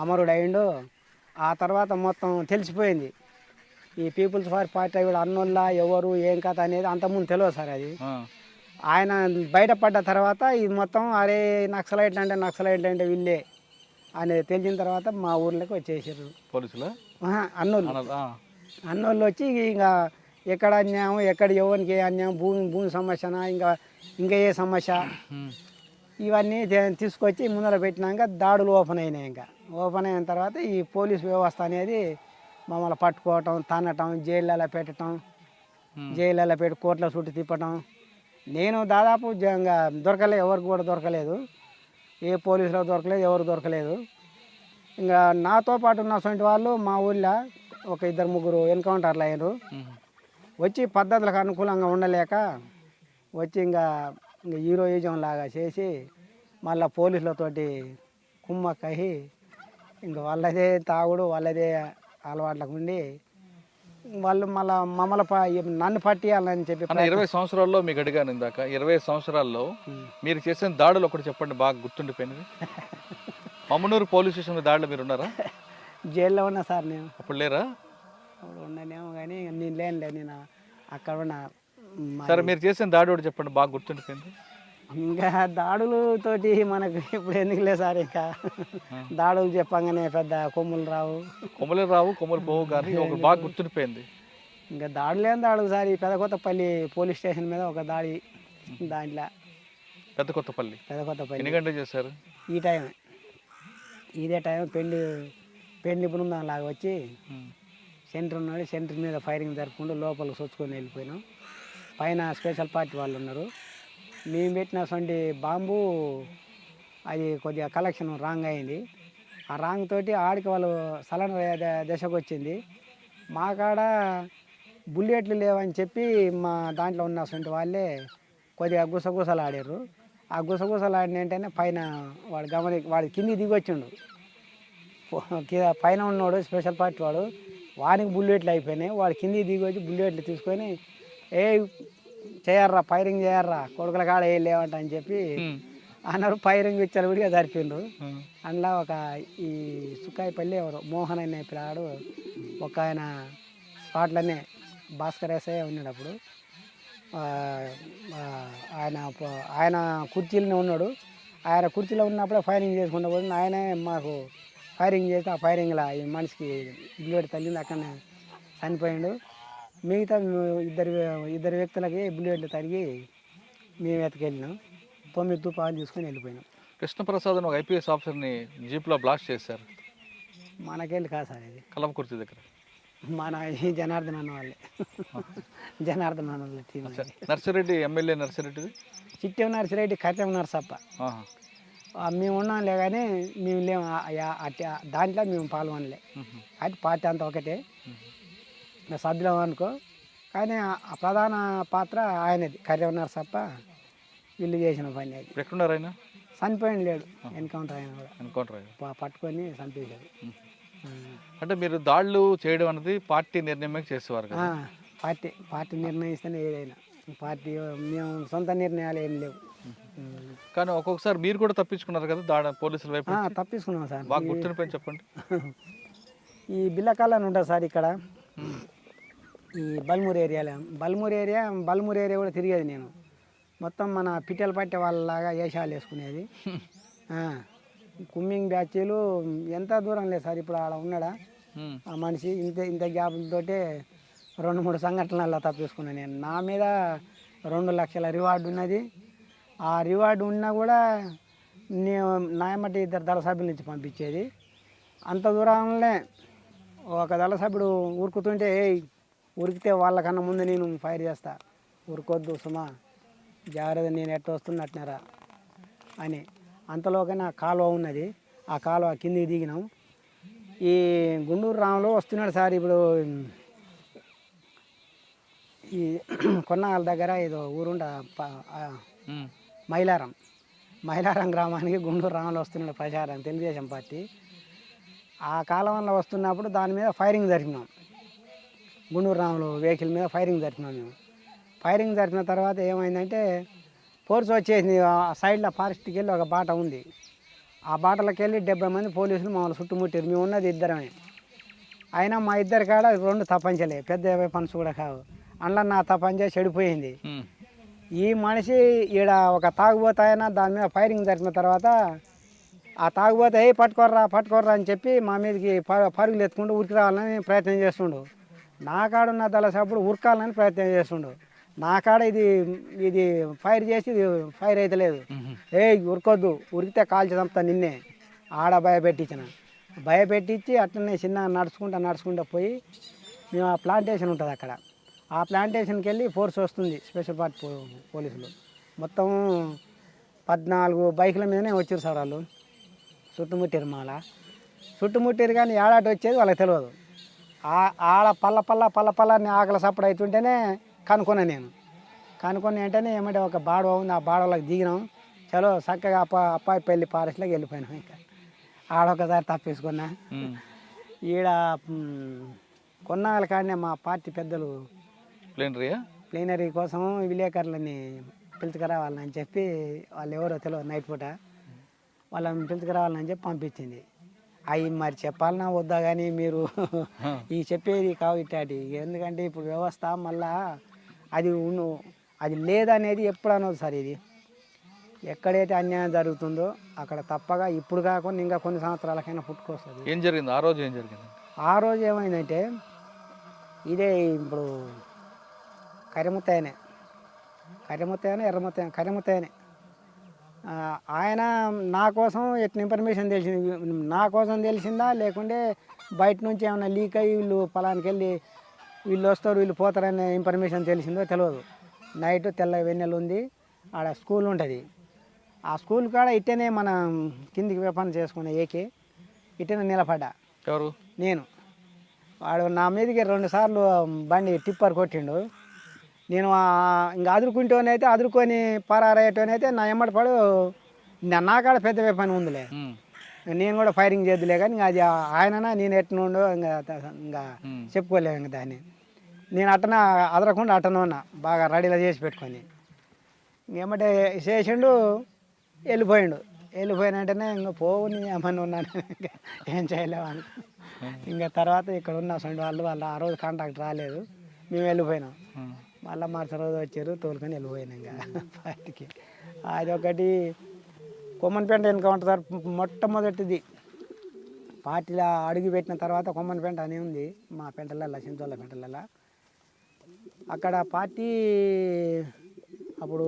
అమరుడు అయిండో ఆ తర్వాత మొత్తం తెలిసిపోయింది. ఈ పీపుల్స్ పార్టీ కూడా అన్నోళ్ళ ఎవరు ఏం కథ అనేది అంతకుముందు తెలియదు సార్. అది ఆయన బయటపడ్డ తర్వాత ఇది మొత్తం అరే నక్సలైట్లు అంటే వీళ్ళే అనేది తెలిసిన తర్వాత మా ఊర్లోకి వచ్చేసారు పోలీసులు. అన్నోళ్ళు వచ్చి ఇంకా ఎక్కడ అన్యాయం, ఎక్కడ ఎవరికి ఏ అన్యాయం, భూమి సమస్యనా ఇంకా ఏ సమస్య, ఇవన్నీ తీసుకొచ్చి ముందర పెట్టినాక దాడులు ఓపెన్ అయినాయి. ఇంకా ఓపెన్ అయిన తర్వాత ఈ పోలీస్ వ్యవస్థ అనేది మమ్మల్ని పట్టుకోవటం, తన్నటం, జైళ్ళలో పెట్టడం, జైళ్ళలో పెట్టి కోర్టుల చుట్టూ తిప్పటం. నేను దాదాపు దొరకలేదు, ఎవరికి కూడా దొరకలేదు, ఏ పోలీసులకు దొరకలేదు, ఎవరు దొరకలేదు. ఇంకా నాతో పాటు ఉన్నటువంటి వాళ్ళు మా ఊళ్ళో ఒక 2-3 ఎన్కౌంటర్లు అయ్యారు. వచ్చి పద్ధతులకు అనుకూలంగా ఉండలేక వచ్చి ఇంకా హీరోయిజం లాగా చేసి మళ్ళీ పోలీసులతోటి కుమ్మక్కయి ఇంకా వాళ్ళదే తాగుడు, వాళ్ళదే అలవాట్లకు ఉండి వాళ్ళు మమ్మల్ని నన్ను పట్టియాలని చెప్పి. 20 సంవత్సరాల్లో మీకు అడిగాను ఇందాక, 20 సంవత్సరాల్లో మీరు చేసిన దాడులు ఒకటి చెప్పండి బాగా గుర్తుండిపోయినది. మమ్మనూరు పోలీస్ స్టేషన్ దాడిలో మీరు ఉన్నారా? జైల్లో ఉన్నా సార్ నేను. అప్పుడు లేరా? అప్పుడు ఉన్నానేమో కానీ నేను లేనులే, నేను అక్కడ ఉన్నా. సరే మీరు చేసిన దాడి ఒకటి చెప్పండి బాగా గుర్తుండిపోయింది. ఇంకా దాడులతోటి మనకు ఇప్పుడు ఎందుకులే సార్, ఇంకా దాడులు చెప్పంగానే పెద్ద కొమ్ములు రావు, కొమ్ములు పోవు, కానీ ఒక బాగా గుర్తుండిపోయింది. ఇంకా దాడులేని దాడులు సార్. ఈ పెదకొత్తపల్లి పోలీస్ స్టేషన్ మీద ఒక దాడి, దాంట్లో పెదకొత్తపల్లి ఎన్ని గంటలు చేశారు? ఈ టైం ఇదే టైం పెండ్లి బృందం లాగా వచ్చి సెంటర్ ఉన్నాడు, సెంటర్ మీద ఫైరింగ్ జరుపుకుంటూ లోపలికి సొచ్చుకొని వెళ్ళిపోయినాం. పైన స్పెషల్ పార్టీ వాళ్ళు ఉన్నారు. మేము పెట్టినటువంటి బాంబు అది కొద్దిగా కలెక్షన్ రాంగ్ అయింది. ఆ రాంగ్ తోటి ఆడికి వాళ్ళు సలనర్ దశకు వచ్చింది. మా కాడ బుల్లెట్లు లేవని చెప్పి మా దాంట్లో ఉన్నటువంటి వాళ్ళే కొద్దిగా గుసగుసలు ఆడారు. ఆ గుసగుసలు ఆడిన వెంటనే పైన వాడు కిందికి దిగి వచ్చిండు. పైన ఉన్నాడు స్పెషల్ పార్టీ వాడు, వానికి బుల్లెట్లు అయిపోయినాయి. వాడు కిందికి దిగి వచ్చి బుల్లెట్లు తీసుకొని చేయర్రా, ఫైరింగ్ చేయర్రా, కొడుకుల కాడ ఏ లేవంట అని చెప్పి అన్నారు. ఫైరింగ్ ఇచ్చారు, విడిగా జరిపిండు. అందులో ఒక ఈ సుక్కాయపల్లి ఎవరు మోహన్ అనే పిల్లాడు, ఒక ఆయన స్పాట్లోనే భాస్కర్ ఎస్ఐ ఉన్నాడు. అప్పుడు ఆయన కుర్చీలోనే ఉన్నాడు. ఆయన కుర్చీలో ఉన్నప్పుడే ఫైరింగ్ చేసుకుంటూ పోతుంది. ఆయనే మాకు ఫైరింగ్ చేస్తే ఆ ఫైరింగ్లో ఈ మనిషికి బుల్లెట్ తగిలింది, అక్కడనే చనిపోయిండు. మిగతా ఇద్దరు వ్యక్తులకి బుల్లెట్లు తరిగి మేము ఎత్తుకెళ్ళినాం. 9 తుపాలు తీసుకొని వెళ్ళిపోయినాం. కృష్ణప్రసాద్ అని ఒక ఐపీఎస్ ఆఫీసర్ని జీప్లో బ్లాస్ట్ చేశారు. మనకెళ్ళి కాదు సార్, ఇది కలవకుర్తి దగ్గర మన ఈ జనార్దన్ అన్న వాళ్ళే. జనార్దన్ అన్న వాళ్ళే టీం. నర్సిరెడ్డి ఎమ్మెల్యే నర్సిరెడ్డిది చిట్టెం నర్సిరెడ్డి, కట్టెం నర్సప్ప మేము ఉన్నాంలే, కానీ మేము లేము దాంట్లో మేము పాల్గొనలే. అది పార్టీ అంతా ఒకటే, సభ్యులం అనుకో. కానీ ఆ ప్రధాన పాత్ర ఆయనది, కట్టెం నర్సప్ప. వీళ్ళు చేసిన పని అది. ఎక్కడున్నారు ఆయన? చనిపోయిన లేడు, ఎన్కౌంటర్ అయినా కూడా పట్టుకొని చంపేశారు. అంటే మీరు దాడులు చేయడం అనేది పార్టీ నిర్ణయం చేసేవారు కదా? పార్టీ నిర్ణయిస్తేనే ఏదైనా. పార్టీ మేము సొంత నిర్ణయాలు ఏం లేవు. కానీ ఒక్కొక్కసారి మీరు కూడా తప్పించుకున్నారు కదా పోలీసుల వైపు? తప్పించుకున్నాం సార్. బాగా గుర్తుండిపోయింది చెప్పండి. ఈ బిల్లకాల అని ఉంటుంది సార్ ఇక్కడ, ఈ బల్మూరు ఏరియాలో. బల్మూరు ఏరియా కూడా తిరిగేది నేను. మొత్తం మన పిట్టలు పట్టే వాళ్ళలాగా వేషాలు వేసుకునేది. కుమ్మింగ్ బ్యాచీలు ఎంత దూరం లేదు సార్. ఇప్పుడు ఆడ ఉన్నాడా ఆ మనిషి, ఇంత గ్యాప్లతోటే 2-3 సంఘటనల్లో తప్పించుకున్నాను నేను. నా మీద 2 లక్షల రివార్డు ఉన్నది. ఆ రివార్డు ఉన్నా కూడా నేను నా ఎమ్మటి 2 దళ సభ్యుల నుంచి పంపించేది. అంత దూరంలో ఒక దళ సభ్యుడు ఉరుకుతుంటే, ఉరికితే వాళ్ళకన్నా ముందు నేను ఫైర్ చేస్తా, ఉరకొద్దు సుమా, జాగ్రత్త, నేను ఎట్ట వస్తున్నట్టున్నారా అని. అంతలోకైనా కాలువ ఉన్నది, ఆ కాలువ కిందికి దిగినాం. ఈ గుండూరు రాములు వస్తున్నాడు సార్. ఇప్పుడు ఈ కొన్నాళ్ళ దగ్గర ఏదో ఊరుండ మైలారం గ్రామానికి గుండూరు రాములు వస్తున్నాడు ప్రచారం, తెలుగుదేశం పార్టీ. ఆ కాలంలో వస్తున్నప్పుడు దాని మీద ఫైరింగ్ జరిపినాం. గుండూరు రాములు వెహికల్ మీద ఫైరింగ్ జరిపినాం మేము. ఫైరింగ్ జరిపిన తర్వాత ఏమైందంటే ఫోర్స్ వచ్చేసింది. ఆ సైడ్లో ఫారెస్ట్కి వెళ్ళి ఒక బాట ఉంది. ఆ బాటలోకి వెళ్ళి 70 మంది పోలీసులు మమ్మల్ని చుట్టుముట్టారు. మేము ఉన్నది ఇద్దరమే. అయినా మా ఇద్దరి కాడ 2 తప్పంచలే, పెద్ద వెపన్స్ కూడా కావు. అందులో నా తప్పంచే చెడిపోయింది. ఈ మనిషి ఈడ ఒక తాగుబోతాయన దాని మీద ఫైరింగ్ జరిపిన తర్వాత ఆ తాగుబోతే పట్టుకోర్రా అని చెప్పి మా మీదకి పరుగులు ఎత్తుకుంటూ ఉరికి రావాలని ప్రయత్నం చేస్తుండు. నా కాడున్న దళ సభ్యుడు ఉరకాలని ప్రయత్నం చేస్తుండు. నా కాడ ఇది ఫైర్ చేసి ఇది ఫైర్ అయితే లేదు. ఉరకొద్దు, ఉరికితే కాల్చి చంపుతా నిన్నే ఆడ భయపెట్టించి అట్లనే చిన్న నడుచుకుంటూ పోయి మేము ఆ ప్లాంటేషన్ ఉంటుంది అక్కడ, ఆ ప్లాంటేషన్కి వెళ్ళి ఫోర్స్ వస్తుంది, స్పెషల్ పార్టీ పోలీసులు. మొత్తం 14 బైకుల మీదనే వచ్చారు సార్ వాళ్ళు. చుట్టుముట్టారు కానీ ఏడాటి వచ్చేది వాళ్ళకి తెలియదు. ఆడ పల్ల అని ఆకలి సప్పుడు అవుతుంటేనే కనుక్కున్నాను. కనుక్కొని వెంటనే ఏమంటే ఒక బాడవ ఉంది, ఆ బాడవలోకి దిగినాం. చలో చక్కగా అప్పాయిపల్లి ఫారెస్ట్లోకి వెళ్ళిపోయినాం. ఇంకా ఆడొకసారి తప్పేసుకున్నా. ఈడ కొన్నాళ్ళ కాడనే మా పార్టీ పెద్దలు ప్లీనరీ కోసం విలేకరులని పిలుచుకురావాలని చెప్పి, వాళ్ళు ఎవరో తెలియదు, నైట్ పూట వాళ్ళని పిలుచుకురావాలని చెప్పి పంపించింది. అవి మరి చెప్పాలన్నా వద్దా కానీ మీరు ఈ చెప్పేది కావు ఇట్లాంటి. ఎందుకంటే ఇప్పుడు వ్యవస్థ మళ్ళా అది లేదనేది ఎప్పుడు అనదు సార్. ఇది ఎక్కడైతే అన్యాయం జరుగుతుందో అక్కడ తప్పగా ఇప్పుడు కాకుండా ఇంకా కొన్ని సంవత్సరాలకైనా పుట్టుకొస్తుంది. ఏం జరిగింది ఆ రోజు? ఆ రోజు ఏమైందంటే ఇదే ఇప్పుడు కరిముత్తయ్యనే కరిముత్తయ్యనే ఆయన నా కోసం ఎట్లా ఇన్ఫర్మేషన్ తెలిసింది, నా కోసం తెలిసిందా లేకుంటే బయట నుంచి ఏమైనా లీక్ అయ్యి వీళ్ళు పొలానికి వెళ్ళి వీళ్ళు వస్తారు వీళ్ళు పోతారనే ఇన్ఫర్మేషన్ తెలిసిందో తెలియదు. నైట్ తెల్ల వెన్నెల ఉంది, ఆడ స్కూల్ ఉంటుంది. ఆ స్కూల్ కాడ ఇట్టనే మనం కిందికి వ్యాపారం చేసుకునే ఇట్టనే నిలబడ్డా. ఎవరు? నేను. వాడు నా మీదకి 2 సార్లు బండి టిప్పర్ కొట్టిండు. నేను ఇంకా అదురుకుంటూనైతే అదురుకొని పరారయ్యేటోనైతే నా ఎమ్మటి పడు నా కాడ పెద్ద పని ఉందిలే, నేను కూడా ఫైరింగ్ చేద్దులే. కానీ ఇంకా అది ఆయననా నేను ఎట్నుండో ఇంకా చెప్పుకోలేము. ఇంకా దాన్ని నేను అట్టన అదరకుండా అట్టనే ఉన్నా, బాగా రెడీలో చేసి పెట్టుకొని. ఇంకేమంటే చేసిండు, వెళ్ళిపోయిన వెంటనే ఇంకా పోని ఏమని ఉన్నాను, ఏం చేయలేము. ఇంకా తర్వాత ఇక్కడ ఉన్న సొంత వాళ్ళు ఆ రోజు కాంటాక్ట్ రాలేదు, మేము వెళ్ళిపోయినాం. మళ్ళీ మరుసటి రోజు వచ్చారు, తోలుకొని వెళ్ళిపోయినాం ఇంకా పార్టీకి. అదొకటి కొమ్మన్పేంట ఎన్కౌంటర్ సార్, మొట్టమొదటిది పార్టీలో అడుగు పెట్టిన తర్వాత కొమ్మన్పేంట అని ఉంది మా పెంటలలో, సించోళ్ళ పెంటలలో. అక్కడ పార్టీ అప్పుడు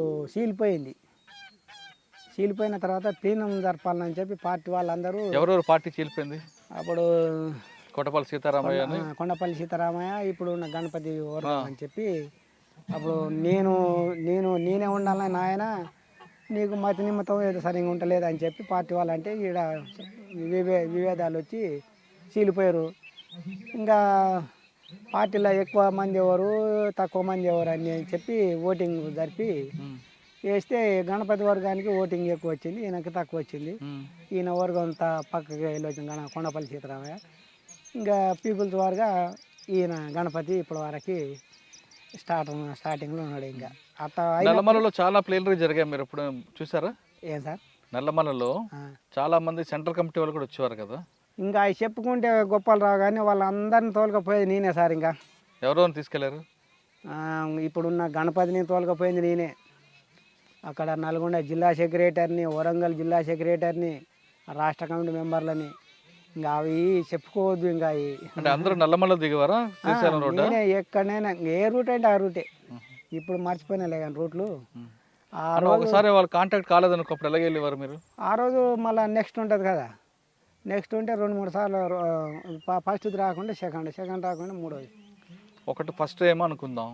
చీలిపోయిన తర్వాత ప్లీనం జరపాలని చెప్పి పార్టీ వాళ్ళందరూ. ఎవరెవరు పార్టీ చీలిపోయింది? అప్పుడు కొండపల్లి సీతారామయ్య, ఇప్పుడు ఉన్న గణపతి వర్గం అని చెప్పి. అప్పుడు నేనే ఉండాలని ఆయన, నీకు మతి నిమిత్తం ఏదో సరిగ్గా ఉండలేదు అని చెప్పి పార్టీ వాళ్ళు అంటే ఈడ విభేదాలు వచ్చి చీలిపోయారు. ఇంకా పార్టీలో ఎక్కువ మంది ఎవరు తక్కువ మంది ఎవరు అని చెప్పి ఓటింగ్ జరిపి వేస్తే గణపతి వర్గానికి ఓటింగ్ ఎక్కువ వచ్చింది, ఈయనకి తక్కువ వచ్చింది. ఈయన వర్గం అంతా పక్కకి వెళ్ళి వచ్చింది కొండపల్లి సీతారామయ్య. ఇంకా పీపుల్స్ వారుగా ఈయన గణపతి ఇప్పటి వరకు స్టార్టింగ్లో ఉన్నాడు. ఇంకా అట్లా నల్లమలలో చాలా ప్లేనరీ జరిగాయి, మీరు ఎప్పుడు చూసారా? ఏం సార్, నల్లమలలో చాలా మంది సెంట్రల్ కమిటీ వాళ్ళు కూడా వచ్చేవారు కదా. ఇంకా అవి చెప్పుకుంటే గొప్పలు రావు కానీ వాళ్ళందరినీ తోలుకపోయేది నేనే సార్. ఇంకా ఎవరెవరిని తీసుకెళ్లారు? ఇప్పుడున్న గణపతిని తోలుకపోయింది నేనే. అక్కడ నల్గొండ జిల్లా సెక్రటరీని, వరంగల్ జిల్లా సెక్రటరీని, రాష్ట్ర కమిటీ మెంబర్లని ఇంకా అవి చెప్పుకోవద్దు ఇంకా అవి. అంటే అందరూ నల్లమల్ల దిగేవారా శ్రీశైలం రోడ్డా? నేనే ఎక్కడైనా ఏ రూట్ అంటే ఆ రూటే. ఇప్పుడు మర్చిపోయినాలే కానీ రూట్లు. ఆ అంటే రోజు ఒకసారి వాళ్ళు కాంటాక్ట్ కాలేదనుకో అప్పుడు ఎలాగ వెళ్ళేవారు మీరు? ఆ రోజు మళ్ళీ నెక్స్ట్ ఉంటుంది కదా, నెక్స్ట్ ఉంటే 2-3 సార్లు ఫస్ట్ది రాకుండా సెకండ్ రాకుండా మూడోది. ఒకటి ఫస్ట్ ఏమో అనుకుందాం,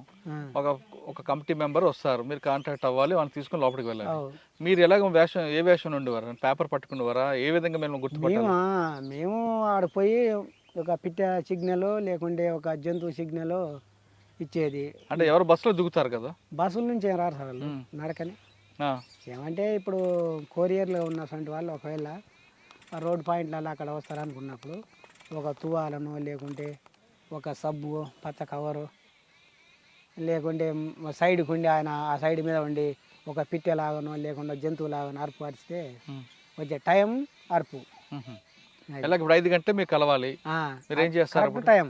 ఒక కమిటీ మెంబర్ వస్తారు, మీరు కాంటాక్ట్ అవ్వాలి, వాళ్ళని తీసుకుని లోపలికి వెళ్ళాలి. అవు. మీరు ఎలాగ ఏ వేషం ఉండేవారు? పేపర్ పట్టుకునేవారా? ఏ విధంగా మేము గుర్తుపట్టాలి? మేము ఆడిపోయి ఒక పిట్ట సిగ్నల్ లేకుంటే ఒక జంతువు సిగ్నల్ ఇచ్చేది. అంటే ఎవరు బస్సులో దిగుతారు కదా? బస్సుల నుంచి ఏం రారు సార్ వాళ్ళు, నడకని. ఆ, ఏమంటే ఇప్పుడు కొరియర్లో ఉన్నటువంటి వాళ్ళు ఒకవేళ ఆ రోడ్ పాయింట్లలో అక్కడ వస్తారనుకున్నప్పుడు ఒక తువాలను లేకుంటే ఒక సబ్బు పచ్చ కవరు లేకుంటే సైడ్కి ఉండి ఆయన ఆ సైడ్ మీద ఉండి ఒక పిట్టెలాగనో లేకుండా జంతువులాగనో అరుపు అరిస్తే వచ్చే టైం అరుపు. ఎలాగ ఇప్పుడు 5 గంటలు మీకు కలవాలి, మీరు ఏం చేస్తారు? Correct time,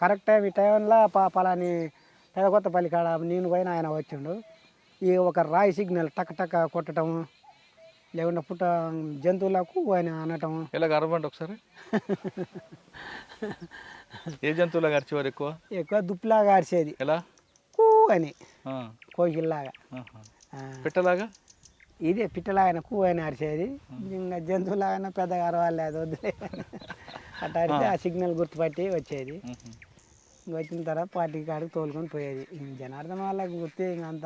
correct time. ఈ టైంలో పలాని పెదకొత్తపల్లి కాడ నేను పోయిన ఆయన వచ్చిండు, ఈ ఒక రాయి సిగ్నల్ టక్ టక్ కొట్టడం లేకుండా పుట్ట జంతువులకు ఆయన అనటం. ఎలాగ అరవండి ఒకసారి. ఏ జంతువులాగా అరిచేవారు ఎక్కువ? ఎక్కువ దుప్పులాగా అరిచేది, ఎలా? కూ అని కోకిల్లాగా. పెట్టలాగా ఇదే పిట్టలాగా కూ అని అరిచేది. ఇంకా జంతువులాగా పెద్దగా అరవాలేదు, వద్దులే అట్లా అరిస్తే ఆ సిగ్నల్ గుర్తుపట్టి వచ్చేది. వచ్చిన తర్వాత పార్టీ కాడికి తోలుకొని పోయేది. జనార్దన్ వాళ్ళకి గుర్తే ఇంకంత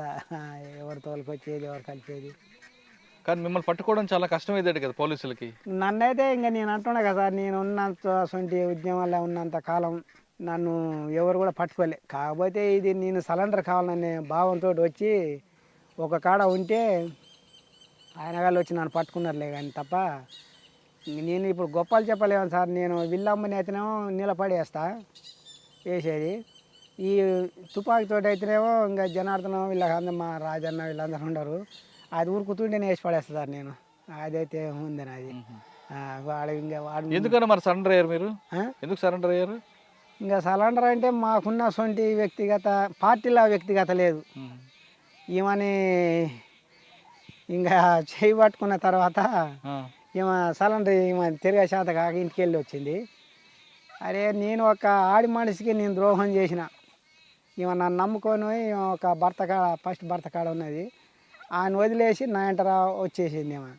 ఎవరు తోలుకొచ్చేది ఎవరు కలిపేది. కానీ మిమ్మల్ని పట్టుకోవడం చాలా కష్టమైంది కదా పోలీసులకి? నన్నైతే ఇంకా నేను అంటున్నా కదా సార్, నేను ఉన్నంత సొంటి ఉద్యమంలో ఉన్నంత కాలం నన్ను ఎవరు కూడా పట్టుకోలే. కాకపోతే ఇది నేను సరెండర్ కావాలనే భావంతో వచ్చి ఒక కాడ ఉంటే ఆయన వాళ్ళు వచ్చి నన్ను పట్టుకున్నారులే కానీ తప్ప నేను ఇప్పుడు గొప్పలు చెప్పలేము సార్. నేను విల్లమ్మని అయితేనేమో నిలబడేస్తా వేసేది, ఈ తుపాకీతోటి అయితేనేమో ఇంకా జనార్దనం వీళ్ళందరూ మా రాజన్న వీళ్ళందరూ ఉండరు, అది ఊరుకుతుంటేనే వేసి పడేస్తా సార్ నేను. అదైతే ఉందని అది వాడు ఇంకా వాడు. ఎందుకన్నా మరి సరెండర్ అయ్యారు మీరు? ఎందుకు సరెండర్ అయ్యారు? ఇంకా సరెండర్ అంటే మాకున్న సొంటి వ్యక్తిగత పార్టీల వ్యక్తిగత లేదు. ఈమెని ఇంకా చేయి పట్టుకున్న తర్వాత ఈమె సరెండర్ ఈమె తిరిగే శాత కాక ఇంటికి వెళ్ళి వచ్చింది. అరే నేను ఒక ఆడి మనిషికి నేను ద్రోహం చేసిన, ఈమె నన్ను నమ్ముకొని ఒక భర్త కాడ ఫస్ట్ భర్త కాడ ఉన్నది, ఆయన వదిలేసి నా ఎంటరా వచ్చేసింది ఈమె.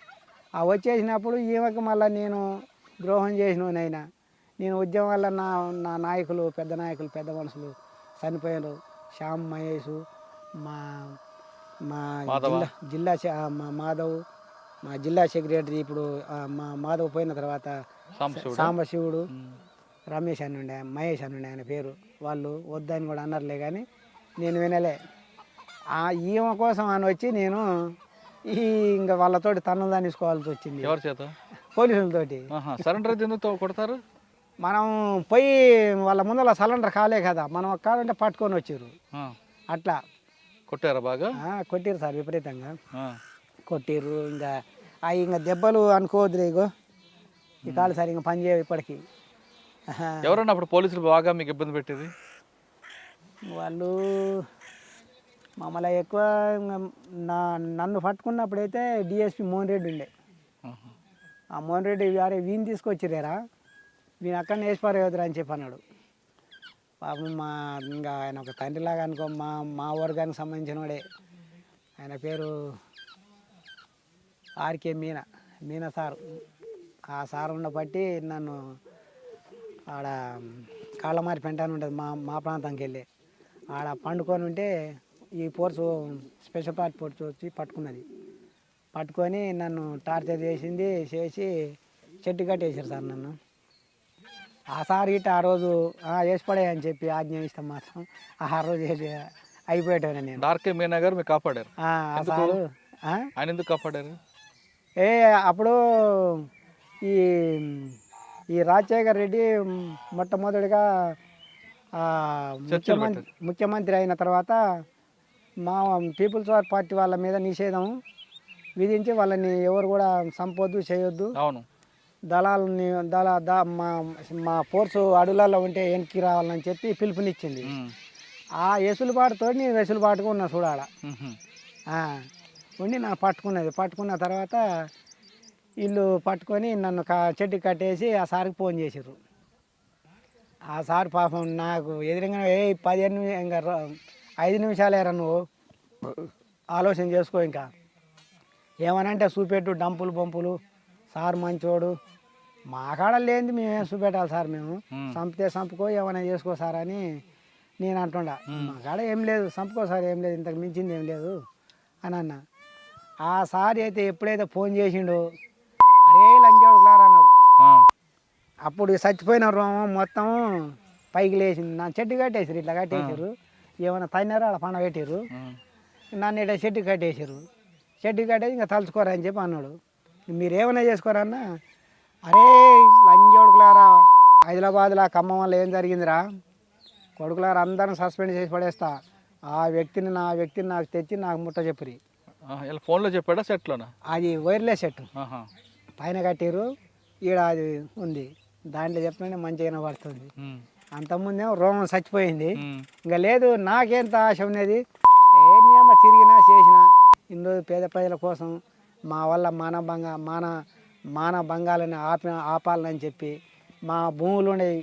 ఆ వచ్చేసినప్పుడు ఈమెకి మళ్ళీ నేను ద్రోహం చేసినైనా నేను ఉద్యమం వల్ల నా నాయకులు పెద్ద మనుషులు చనిపోయారు. శ్యామ్ మహేష్, మా మా జిల్లా మా మాధవ్, మా జిల్లా సెక్రటరీ ఇప్పుడు మా మాధవ్ పోయిన తర్వాత సాంబశివుడు, రమేష్ అని ఉండే, మహేష్ అని ఉండే ఆయన పేరు, వాళ్ళు వద్దని కూడా అన్నారులే కానీ నేను వినలే. ఈమె కోసం అని వచ్చి నేను ఇంకా వాళ్ళతోటి తన్నులు తీసుకోవాల్సి వచ్చింది. ఎవరి చేత? పోలీసులతోటి. సరెండర్ ఎందుకు కొడతారు? మనం పోయి వాళ్ళ ముందర సరెండర్ కాలే కదా, మనం కావాలంటే పట్టుకొని వచ్చారు, అట్లా కొట్టారా? బాగా కొట్టిరు సార్, విపరీతంగా కొట్టిర్రు. ఇంకా దెబ్బలు అనుకోవద్దులే, ఇగో ఈ కాలు సార్ ఇంకా పని చేయవు ఇప్పటికీ. ఎవరన్నా అప్పుడు పోలీసులు బాగా మీకు ఇబ్బంది పెట్టేది? వాళ్ళు మమ్మల్ని ఎక్కువ నన్ను పట్టుకున్నప్పుడైతే డిఎస్పి మోహన్ రెడ్డి ఉండే. ఆ మోహన్ రెడ్డి అరే వీని తీసుకొచ్చిరేరా, వీని అక్కడనే వేసిపారేవద్దురా అని చెప్పి అన్నాడు. పాపం ఇంకా ఆయన ఒక తండ్రిలాగా అనుకో, మా వర్గానికి సంబంధించిన వాడే. ఆయన పేరు ఆర్కే మీనా సార్. ఆ సార్ ఉండబట్టి నన్ను ఆడ కాళ్ళమారి పెంట అని ఉంటుంది మా ప్రాంతానికి వెళ్ళి, ఆడ పండుకొని ఉంటే ఈ ఫోర్సు స్పెషల్ పార్టీ ఫోర్స్ వచ్చి పట్టుకొని నన్ను టార్చర్ చేసి చెట్టు కట్టేసారు సార్ నన్ను. ఆ సార్ ఇట్లా ఆ రోజు వేసి పడేయని చెప్పి ఆజ్ఞ ఇస్తాం మాత్రం ఆ రోజు అయిపోయాను నేను. ఆర్కే మీనా గారు మీకు కాపాడారు? సారు ఆయన ఎందుకు కాపాడారు? అప్పుడు ఈ రాజశేఖర్ రెడ్డి మొట్టమొదటిగా ముఖ్యమంత్రి అయిన తర్వాత మా పీపుల్స్ పార్టీ వాళ్ళ మీద నిషేధం విధించి వాళ్ళని ఎవరు కూడా సంపొద్దు చేయొద్దు, అవును, దళాలని మా ఫోర్సు అడవులలో ఉంటే వెనక్కి రావాలని చెప్పి పిలుపునిచ్చింది. ఆ వెసులుబాటుతో నేను వెసులుబాటుగా ఉన్నా చూడాల ఉండి నాకు పట్టుకున్న తర్వాత వీళ్ళు పట్టుకొని నన్ను చెట్టుకి కట్టేసి ఆ సార్కి ఫోన్ చేసారు. ఆ సార్ పాపం నాకు ఎదురుగా 15 ఇంకా 5 నిమిషాలేరా నువ్వు ఆలోచన చేసుకో, ఇంకా ఏమనంటే చూపెట్టు డంపులు పంపులు, సార్ మంచోడు, మా కాడ లేనిది మేమేం చూపెట్టాలి సార్, మేము చంపితే చంపుకో ఏమైనా చేసుకో సార్ అని నేను అంటుండా. మా కాడ ఏం లేదు, చంపుకో సార్, ఏం లేదు, ఇంతకు మించింది ఏం లేదు అని అన్న. ఆ సార్ అయితే ఎప్పుడైతే ఫోన్ చేసిండో అరే లంజోడు క్లార్ అన్నాడు. అప్పుడు చచ్చిపోయిన రోమం మొత్తం పైకి లేచింది. నా చెట్టు కట్టేసారు, ఇట్లా కట్టేసారు, ఏమైనా తన్నారో అలా పండ పెట్టారు, నన్ను ఇట్లా చెట్టు కట్టేసారు. చెట్టు కట్టేసి ఇంకా తలుచుకోరా అని చెప్పి అన్నాడు. మీరేమైనా చేసుకోరన్నా, అరే లంజోడుకులారా, హైదరాబాద్లో ఖమ్మం వల్ల ఏం జరిగిందిరా, కొడుకులారా అందరిని సస్పెండ్ చేసి పడేస్తా, ఆ వ్యక్తిని నాకు తెచ్చి నాకు ముట్ట చెప్పురి. ఇలా ఫోన్లో చెప్పాడా సెట్లోనా? అది వైర్లెస్ సెట్ పైన కట్టారు, ఈడ అది ఉంది, దాంట్లో చెప్పిన మంచిగానే పడుతుంది. అంతకుముందేమో రోమం చచ్చిపోయింది, ఇంకా లేదు నాకేంత ఆశ ఉన్నది, ఏమో తిరిగినా చేసినా ఇన్ని రోజు పేద ప్రజల కోసం మా వల్ల మాన భంగాలని ఆపాలని చెప్పి మా భూములు ఉన్నాయి,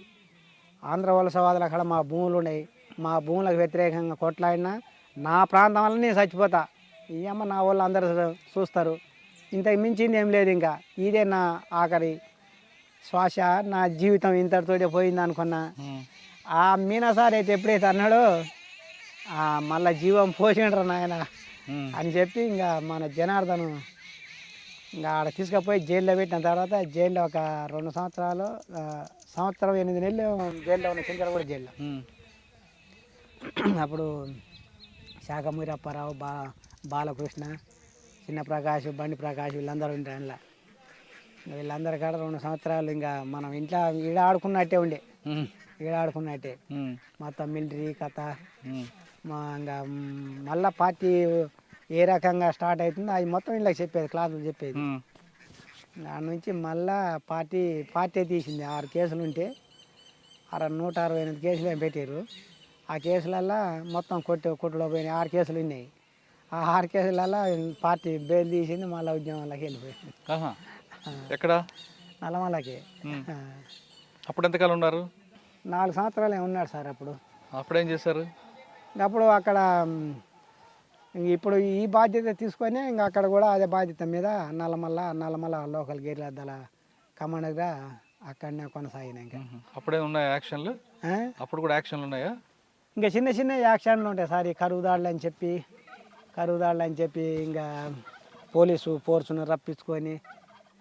ఆంధ్ర వలసవాదుల అక్కడ మా భూములు ఉన్నాయి, మా భూములకు వ్యతిరేకంగా కొట్లాడినా నా ప్రాంతం వల్ల నేను చచ్చిపోతా, ఈ అమ్మ నా వాళ్ళు అందరూ చూస్తారు, ఇంతకు మించింది ఏం లేదు, ఇంకా ఇదే నా ఆఖరి శ్వాస, నా జీవితం ఇంతటితోటే పోయింది అనుకున్నా. ఆ మీనా సార్ అయితే ఎప్పుడైతే అన్నాడో మళ్ళీ జీవం పోసిండ్రు నాయన అని చెప్పి ఇంకా మన జనార్దను ఇంకా ఆడ తీసుకుపోయి జైల్లో పెట్టిన తర్వాత జైల్లో ఒక 2 సంవత్సరాలు, సంవత్సరం 8 నెలలు జైల్లో ఉన్న, చింతలగూడ జైల్లో. అప్పుడు శాఖమూరి అప్పారావు, బాలకృష్ణ, చిన్న ప్రకాష్, బండి ప్రకాష్ వీళ్ళందరూ ఉంటారు. అందులో వీళ్ళందరి కాడ 2 సంవత్సరాలు ఇంకా మనం ఇంట్లో ఈడ ఆడుకున్నట్టే ఉండే, ఈడ ఆడుకున్నట్టే మొత్తం మిలిటరీ కథ. ఇంకా మళ్ళీ పార్టీ ఏ రకంగా స్టార్ట్ అవుతుందో అది మొత్తం వీళ్ళకి చెప్పేది, క్లాసులు చెప్పేది. దాని నుంచి మళ్ళా పార్టీ తీసింది. 6 కేసులు ఉంటే 168 కేసులు ఏం పెట్టారు. ఆ కేసులల్లో మొత్తం కొట్టులో పోయినాయి. 6 కేసులు ఉన్నాయి. ఆ 6 కేసులల్లో పార్టీ బెయిల్ తీసింది, మళ్ళీ ఉద్యమంలోకి వెళ్ళిపోయింది. ఎక్కడ? నల్లమల్లకి. అప్పుడు ఎంతకాలం ఉన్నారు? 4 సంవత్సరాలు ఉన్నాడు సార్. అప్పుడేం చేశారు? అప్పుడు అక్కడ ఇప్పుడు ఈ బాధ్యత తీసుకొని ఇంకా అక్కడ కూడా అదే బాధ్యత మీద నల్లమల్ల లోకల్ గేర్లద్దల కమాండర్గా అక్కడనే కొనసాగిన. ఇంకా అప్పుడే ఉన్నాయా యాక్షన్లు? అప్పుడు కూడా యాక్షన్లు ఉన్నాయా? ఇంకా చిన్న యాక్షన్లు ఉంటాయి సార్. ఈ కరువు దాడులు అని చెప్పి ఇంకా పోలీసు ఫోర్సును రప్పించుకొని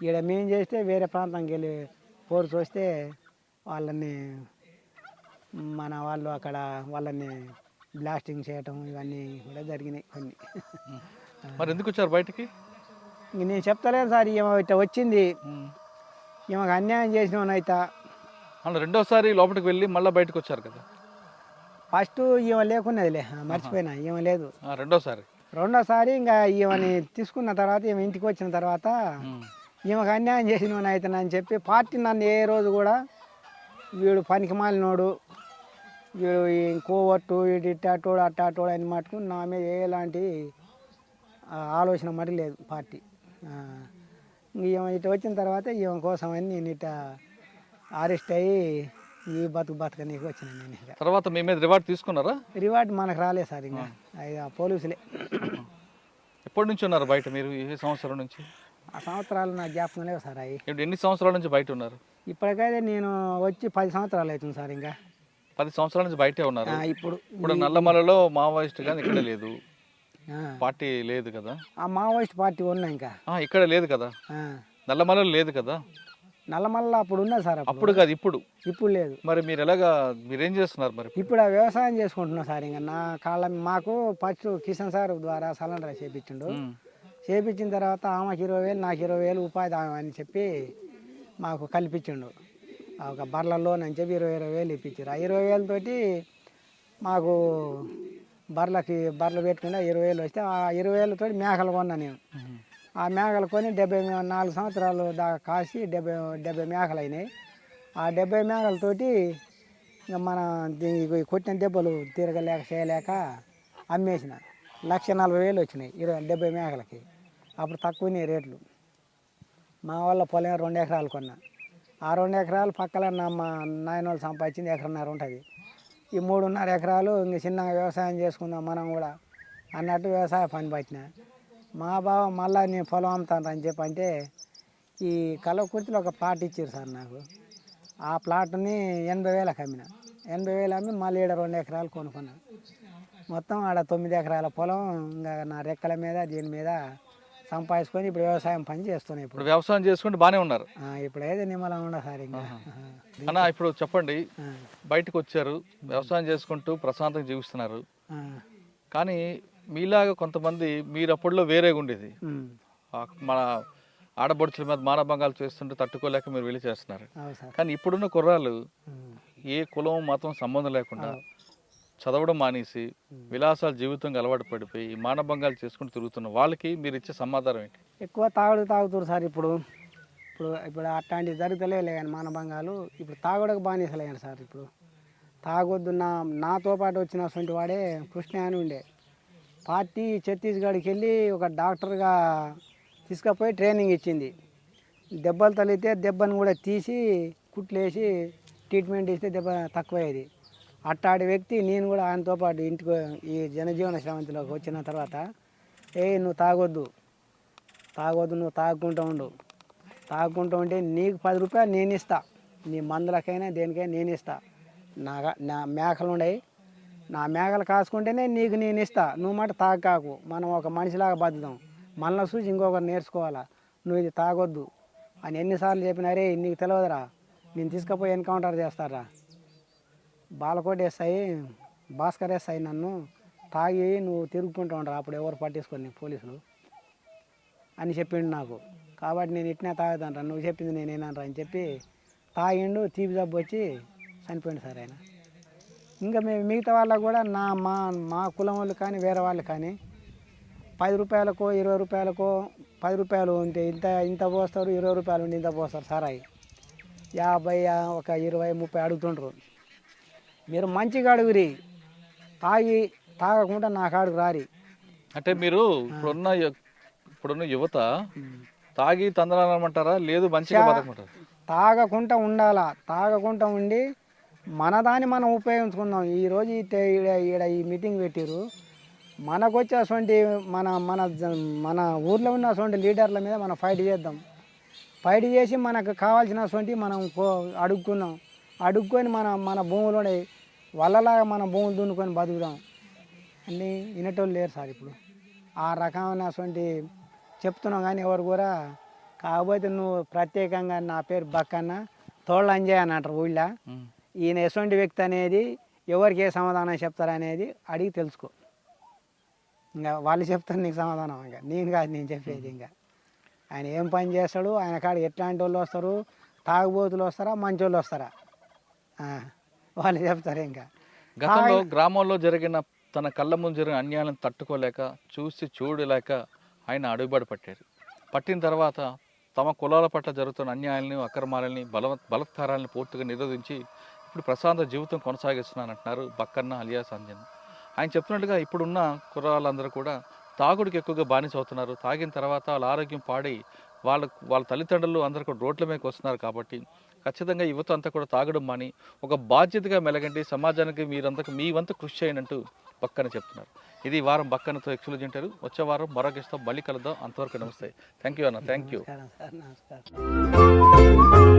ఈడ మేము చేస్తే వేరే ప్రాంతానికి వెళ్ళి ఫోర్స్ వస్తే వాళ్ళని మన వాళ్ళు అక్కడ వాళ్ళని బ్లాస్టింగ్ చేయటం ఇవన్నీ కూడా జరిగినాయి కొన్ని. మరి ఎందుకు వచ్చారు బయటికి? ఇంక నేను చెప్తలేను సార్, ఈమె ఇట్లా వచ్చింది, ఈమెకు అన్యాయం చేసినవనైతే. అలా రెండోసారి లోపలికి వెళ్ళి మళ్ళీ బయటకు వచ్చారు కదా? ఫస్ట్ ఈమె లేకున్నదిలే, మర్చిపోయినా, ఈమె లేదు. రెండోసారి ఇంకా ఈమెని తీసుకున్న తర్వాత, ఈమె ఇంటికి వచ్చిన తర్వాత ఈమెకు అన్యాయం చేసినవనైతే అని చెప్పి పార్టీ నన్ను ఏ రోజు కూడా వీడు పనికి మాలినోడు, వీడు కోవట్టు, వీడు ఇట్టాటోడు అట్టాటోడు అని మటుకు నా మీద ఎలాంటి ఆలోచన మటుకు లేదు పార్టీ. ఈమె ఇటు వచ్చిన తర్వాత ఈమె కోసం అని నేను ఇట అరెస్ట్ అయ్యి ఈ బతుకనీకి వచ్చినాను నేను. తర్వాత మీ మీద రివార్డ్ తీసుకున్నారా? రివార్డ్ మనకు రాలేదు సార్, ఇంకా పోలీసులే. ఎప్పటి నుంచి ఉన్నారు బయట మీరు? ఏ సంవత్సరం నుంచి? ఆ సంవత్సరాలు నాకు జ్ఞాపకం లేవు సార్. అవి ఎన్ని సంవత్సరాల నుంచి బయట ఉన్నారు? ఇప్పటికైతే నేను వచ్చి 10 సంవత్సరాలు అవుతుంది సార్. ఇంకా 10 సంవత్సరాల నుంచి బయటే ఉన్నారు. ఇప్పుడు నల్లమల్లలో మావోయిస్ట్ కానీ ఇక్కడ లేదు, పార్టీ లేదు కదా? ఆ మావోయిస్ట్ పార్టీ ఉన్నా ఇంకా ఇక్కడ లేదు కదా, నల్లమల్లలో లేదు కదా? నల్లమల్ల అప్పుడు ఉన్నది సార్. అప్పుడు కాదు, ఇప్పుడు లేదు. మరి మీరేం చేస్తున్నారు మరి? ఇప్పుడు ఆ వ్యవసాయం చేసుకుంటున్నా సార్. ఇంకా నా మాకు ఫస్ట్ కిషన్ సార్ ద్వారా సలండర్ చేపించిన తర్వాత ఆమెకు 20,000 నాకు 20,000 ఉపాధి అని చెప్పి మాకు కల్పించిండు. ఒక బర్ల లోన్ అని చెప్పి 20,000 ఇప్పించారు. ఆ 20,000 మాకు బర్రెలు పెట్టుకుని 20,000 వస్తే ఆ 20,000 మేకలు కొన్నా నేను. ఆ మేకలు కొని 4 సంవత్సరాలు దాకా కాసి 70 మేకలు అయినాయి. ఆ 70 మేకలతోటి ఇంకా మన కొట్టిన దెబ్బలు తిరగలేక చేయలేక అమ్మేసిన. 1,40,000 వచ్చినాయి 70 మేకలకి. అప్పుడు తక్కువనే రేట్లు. మా వాళ్ళ పొలం 2 ఎకరాలు కొన్నా. ఆ 2 ఎకరాలు పక్కన మా నాయన వాళ్ళు సంపాదించింది 1.5 ఎకరం ఉంటుంది. ఈ 3.5 ఎకరాలు ఇంక చిన్నగా వ్యవసాయం చేసుకుందాం మనం కూడా అన్నట్టు వ్యవసాయ పని పట్టిన. మా బావ మళ్ళీ నేను పొలం అమ్ముతాను అని చెప్పి అంటే ఈ కలవకుర్తిలో ఒక ప్లాట్ ఇచ్చారు సార్ నాకు. ఆ ప్లాట్ని 80,000కి అమ్మిన. 80,000 అమ్మి మళ్ళీ 2 ఎకరాలు కొనుక్కున్నా. మొత్తం ఆడ 9 ఎకరాల పొలం ఇంకా నా రెక్కల మీద దీని మీద సంపాదించుకొని ఇప్పుడు వ్యవసాయం పని చేస్తున్నాయి. ఇప్పుడు వ్యవసాయం చేసుకుంటే బాగానే ఉన్నారు. ఇప్పుడు ఏదో నిమ్మలం ఉండదు సార్ ఇంకా. అన్న ఇప్పుడు చెప్పండి, ఆ, బయటకు వచ్చారు, వ్యవసాయం చేసుకుంటూ ప్రశాంతంగా జీవిస్తున్నారు. ఆ, కానీ మీలాగా కొంతమంది మీరు అప్పట్లో వేరేగా ఉండేది. ఉమ్, మన ఆడబడుచుల మీద మానభంగాలు చేస్తుంటే తట్టుకోలేక మీరు వెళ్ళి చేస్తున్నారు. అవును సార్. కానీ ఇప్పుడున్న కుర్రాళ్ళు ఉమ్, ఏ కులం మతం సంబంధం లేకుండా చదవడం మానేసి విలాసాల జీవితంగా అలవాటు పడిపోయి ఈ మానభంగాలు చేసుకుంటూ తిరుగుతున్న వాళ్ళకి మీరు ఇచ్చే సమాధానం ఏంటి? ఎక్కువ తాగుతారు సార్. ఇప్పుడు ఇప్పుడు ఇప్పుడు అట్లాంటివి జరుగుతలే కానీ మానభంగాలు ఇప్పుడు తాగుడకు బానిసలేను సార్. ఇప్పుడు తాగొద్దు. నాతో పాటు వచ్చిన అటువంటి వాడే కృష్ణ అని ఉండే. పార్టీ ఛత్తీస్గఢ్కి వెళ్ళి ఒక డాక్టర్గా తీసుకుపోయి ట్రైనింగ్ ఇచ్చింది. దెబ్బలు తగిలితే దెబ్బను కూడా తీసి కుట్లేసి ట్రీట్మెంట్ ఇస్తే దెబ్బ తక్కువయ్యేది. అట్టాడి వ్యక్తి నేను కూడా ఆయనతో పాటు ఇంటికి ఈ జనజీవన శ్రవంతిలోకి వచ్చిన తర్వాత నువ్వు తాగొద్దు, నువ్వు తాగుకుంటూ ఉంటే నీకు 10 రూపాయలు నేను ఇస్తా, నీ మందులకైనా దేనికైనా నేను ఇస్తా. నా మేకలు ఉన్నాయి, నా మేకలు కాసుకుంటేనే నీకు నేను ఇస్తా. నువ్వు మాట తాగకాకు, మనం ఒక మనిషిలాగా బతుకుదాం, మనలో చూసి ఇంకొకరు నేర్చుకోవాలా, నువ్వు ఇది తాగొద్దు అని ఎన్నిసార్లు చెప్పినారే. నీకు తెలియదురా, నేను తీసుకుపోయి ఎన్కౌంటర్ చేస్తారా, బాలకోట వేస్తాయి, భాస్కర్ వేస్తాయి, నన్ను తాగి నువ్వు తిరుగుకుంటూ ఉండరా, అప్పుడు ఎవరు పట్టించుకోండి పోలీసులు అని చెప్పిండు నాకు. కాబట్టి నేను ఇట్నే తాగుతానరా, నువ్వు చెప్పింది నేనేనరా అని చెప్పి తాగిండు. తీపి జబ్బు వచ్చి చనిపోయింది సార్ ఆయన. ఇంకా మేము మిగతా వాళ్ళకు కూడా మా కులం వాళ్ళు కానీ వేరే వాళ్ళు కానీ 10 రూపాయలకో 20 రూపాయలకో 10 రూపాయలు ఉంటే ఇంత పోస్తారు, 20 రూపాయలు ఉంటే ఇంత పోస్తారు సారాయి. 50 ఒక 20 30 అడుగుతుండ్రు. మీరు మంచిగా అడుగురి, తాగకుండా నా కాడుకు రారి. అంటే మీరు ఇప్పుడున్న యువత తాగి తందనాలమంటారా, లేదు మంచిగా బతకమంటారా? తాగకుండా ఉండాలా, తాగకుండా ఉండి మన దాన్ని మనం ఉపయోగించుకుందాం. ఈరోజు ఈడ ఈ మీటింగ్ పెట్టిరు, మనకు వచ్చే అటువంటి మన మన మన ఊర్లో ఉన్న అటువంటి లీడర్ల మీద మనం ఫైట్ చేద్దాం. ఫైట్ చేసి మనకు కావాల్సినటువంటి మనం అడుక్కొని మన భూములోనే వాళ్ళలాగా మన భూములు దున్నుకొని బతుకుదాం అన్నీ వినేటోళ్ళు లేరు సార్ ఇప్పుడు. ఆ రకమైనటువంటి చెప్తున్నాం కానీ ఎవరు కూడా. కాకపోతే నువ్వు ప్రత్యేకంగా నా పేరు బక్కన్న తోళ్ళ అంజయ్ అని అంటారు ఊళ్ళో. ఈయన ఎటువంటి వ్యక్తి అనేది ఎవరికి ఏ సమాధానం చెప్తారనేది అడిగి తెలుసుకో. ఇంకా వాళ్ళు చెప్తారు నీకు సమాధానం, ఇంకా నేను కాదు నేను చెప్పేది. ఇంకా ఆయన ఏం పని చేస్తాడు, ఆయన కాడ ఎట్లాంటి వాళ్ళు వస్తారు, తాగుబోతులు వస్తారా మంచి వాళ్ళు వస్తారా వాళ్ళు చెప్తారు. ఇంకా గతంలో గ్రామంలో జరిగిన తన కళ్ళ ముందు జరిగిన అన్యాయాలను తట్టుకోలేక చూడలేక ఆయన అడుగుబాటు పట్టారు. పట్టిన తర్వాత తమ కులాల పట్ల జరుగుతున్న అన్యాయాలను అక్రమాలని బలత్కారాలను పూర్తిగా నిరోధించి ఇప్పుడు ప్రశాంత జీవితం కొనసాగిస్తున్నానంటున్నారు బక్కన్న అలియాస్ అంజన్. ఆయన చెప్తున్నట్టుగా ఇప్పుడున్న కుర్రాళ్ళందరూ కూడా తాగుడికి ఎక్కువగా బానిస అవుతున్నారు. తాగిన తర్వాత వాళ్ళ ఆరోగ్యం పాడై వాళ్ళ తల్లిదండ్రులు అందరూ కూడా రోడ్ల మీదకి వస్తున్నారు. కాబట్టి ఖచ్చితంగా యువత అంతా కూడా తాగడం మాని ఒక బాధ్యతగా మెలగండి, సమాజానికి మీ వంతు కృషి చేయనంటూ బక్కన చెప్తున్నారు. ఇది వారం బక్కనతో ఎక్స్క్లూజివ్ ఇంటర్వ్యూ. వచ్చే వారం మరో గెస్ట్తో మళ్ళీ కలుద్దాం. అంతవరకు నమస్తే. థ్యాంక్ యూ అన్న. Thank you. నమస్కారం సార్. నమస్కారం.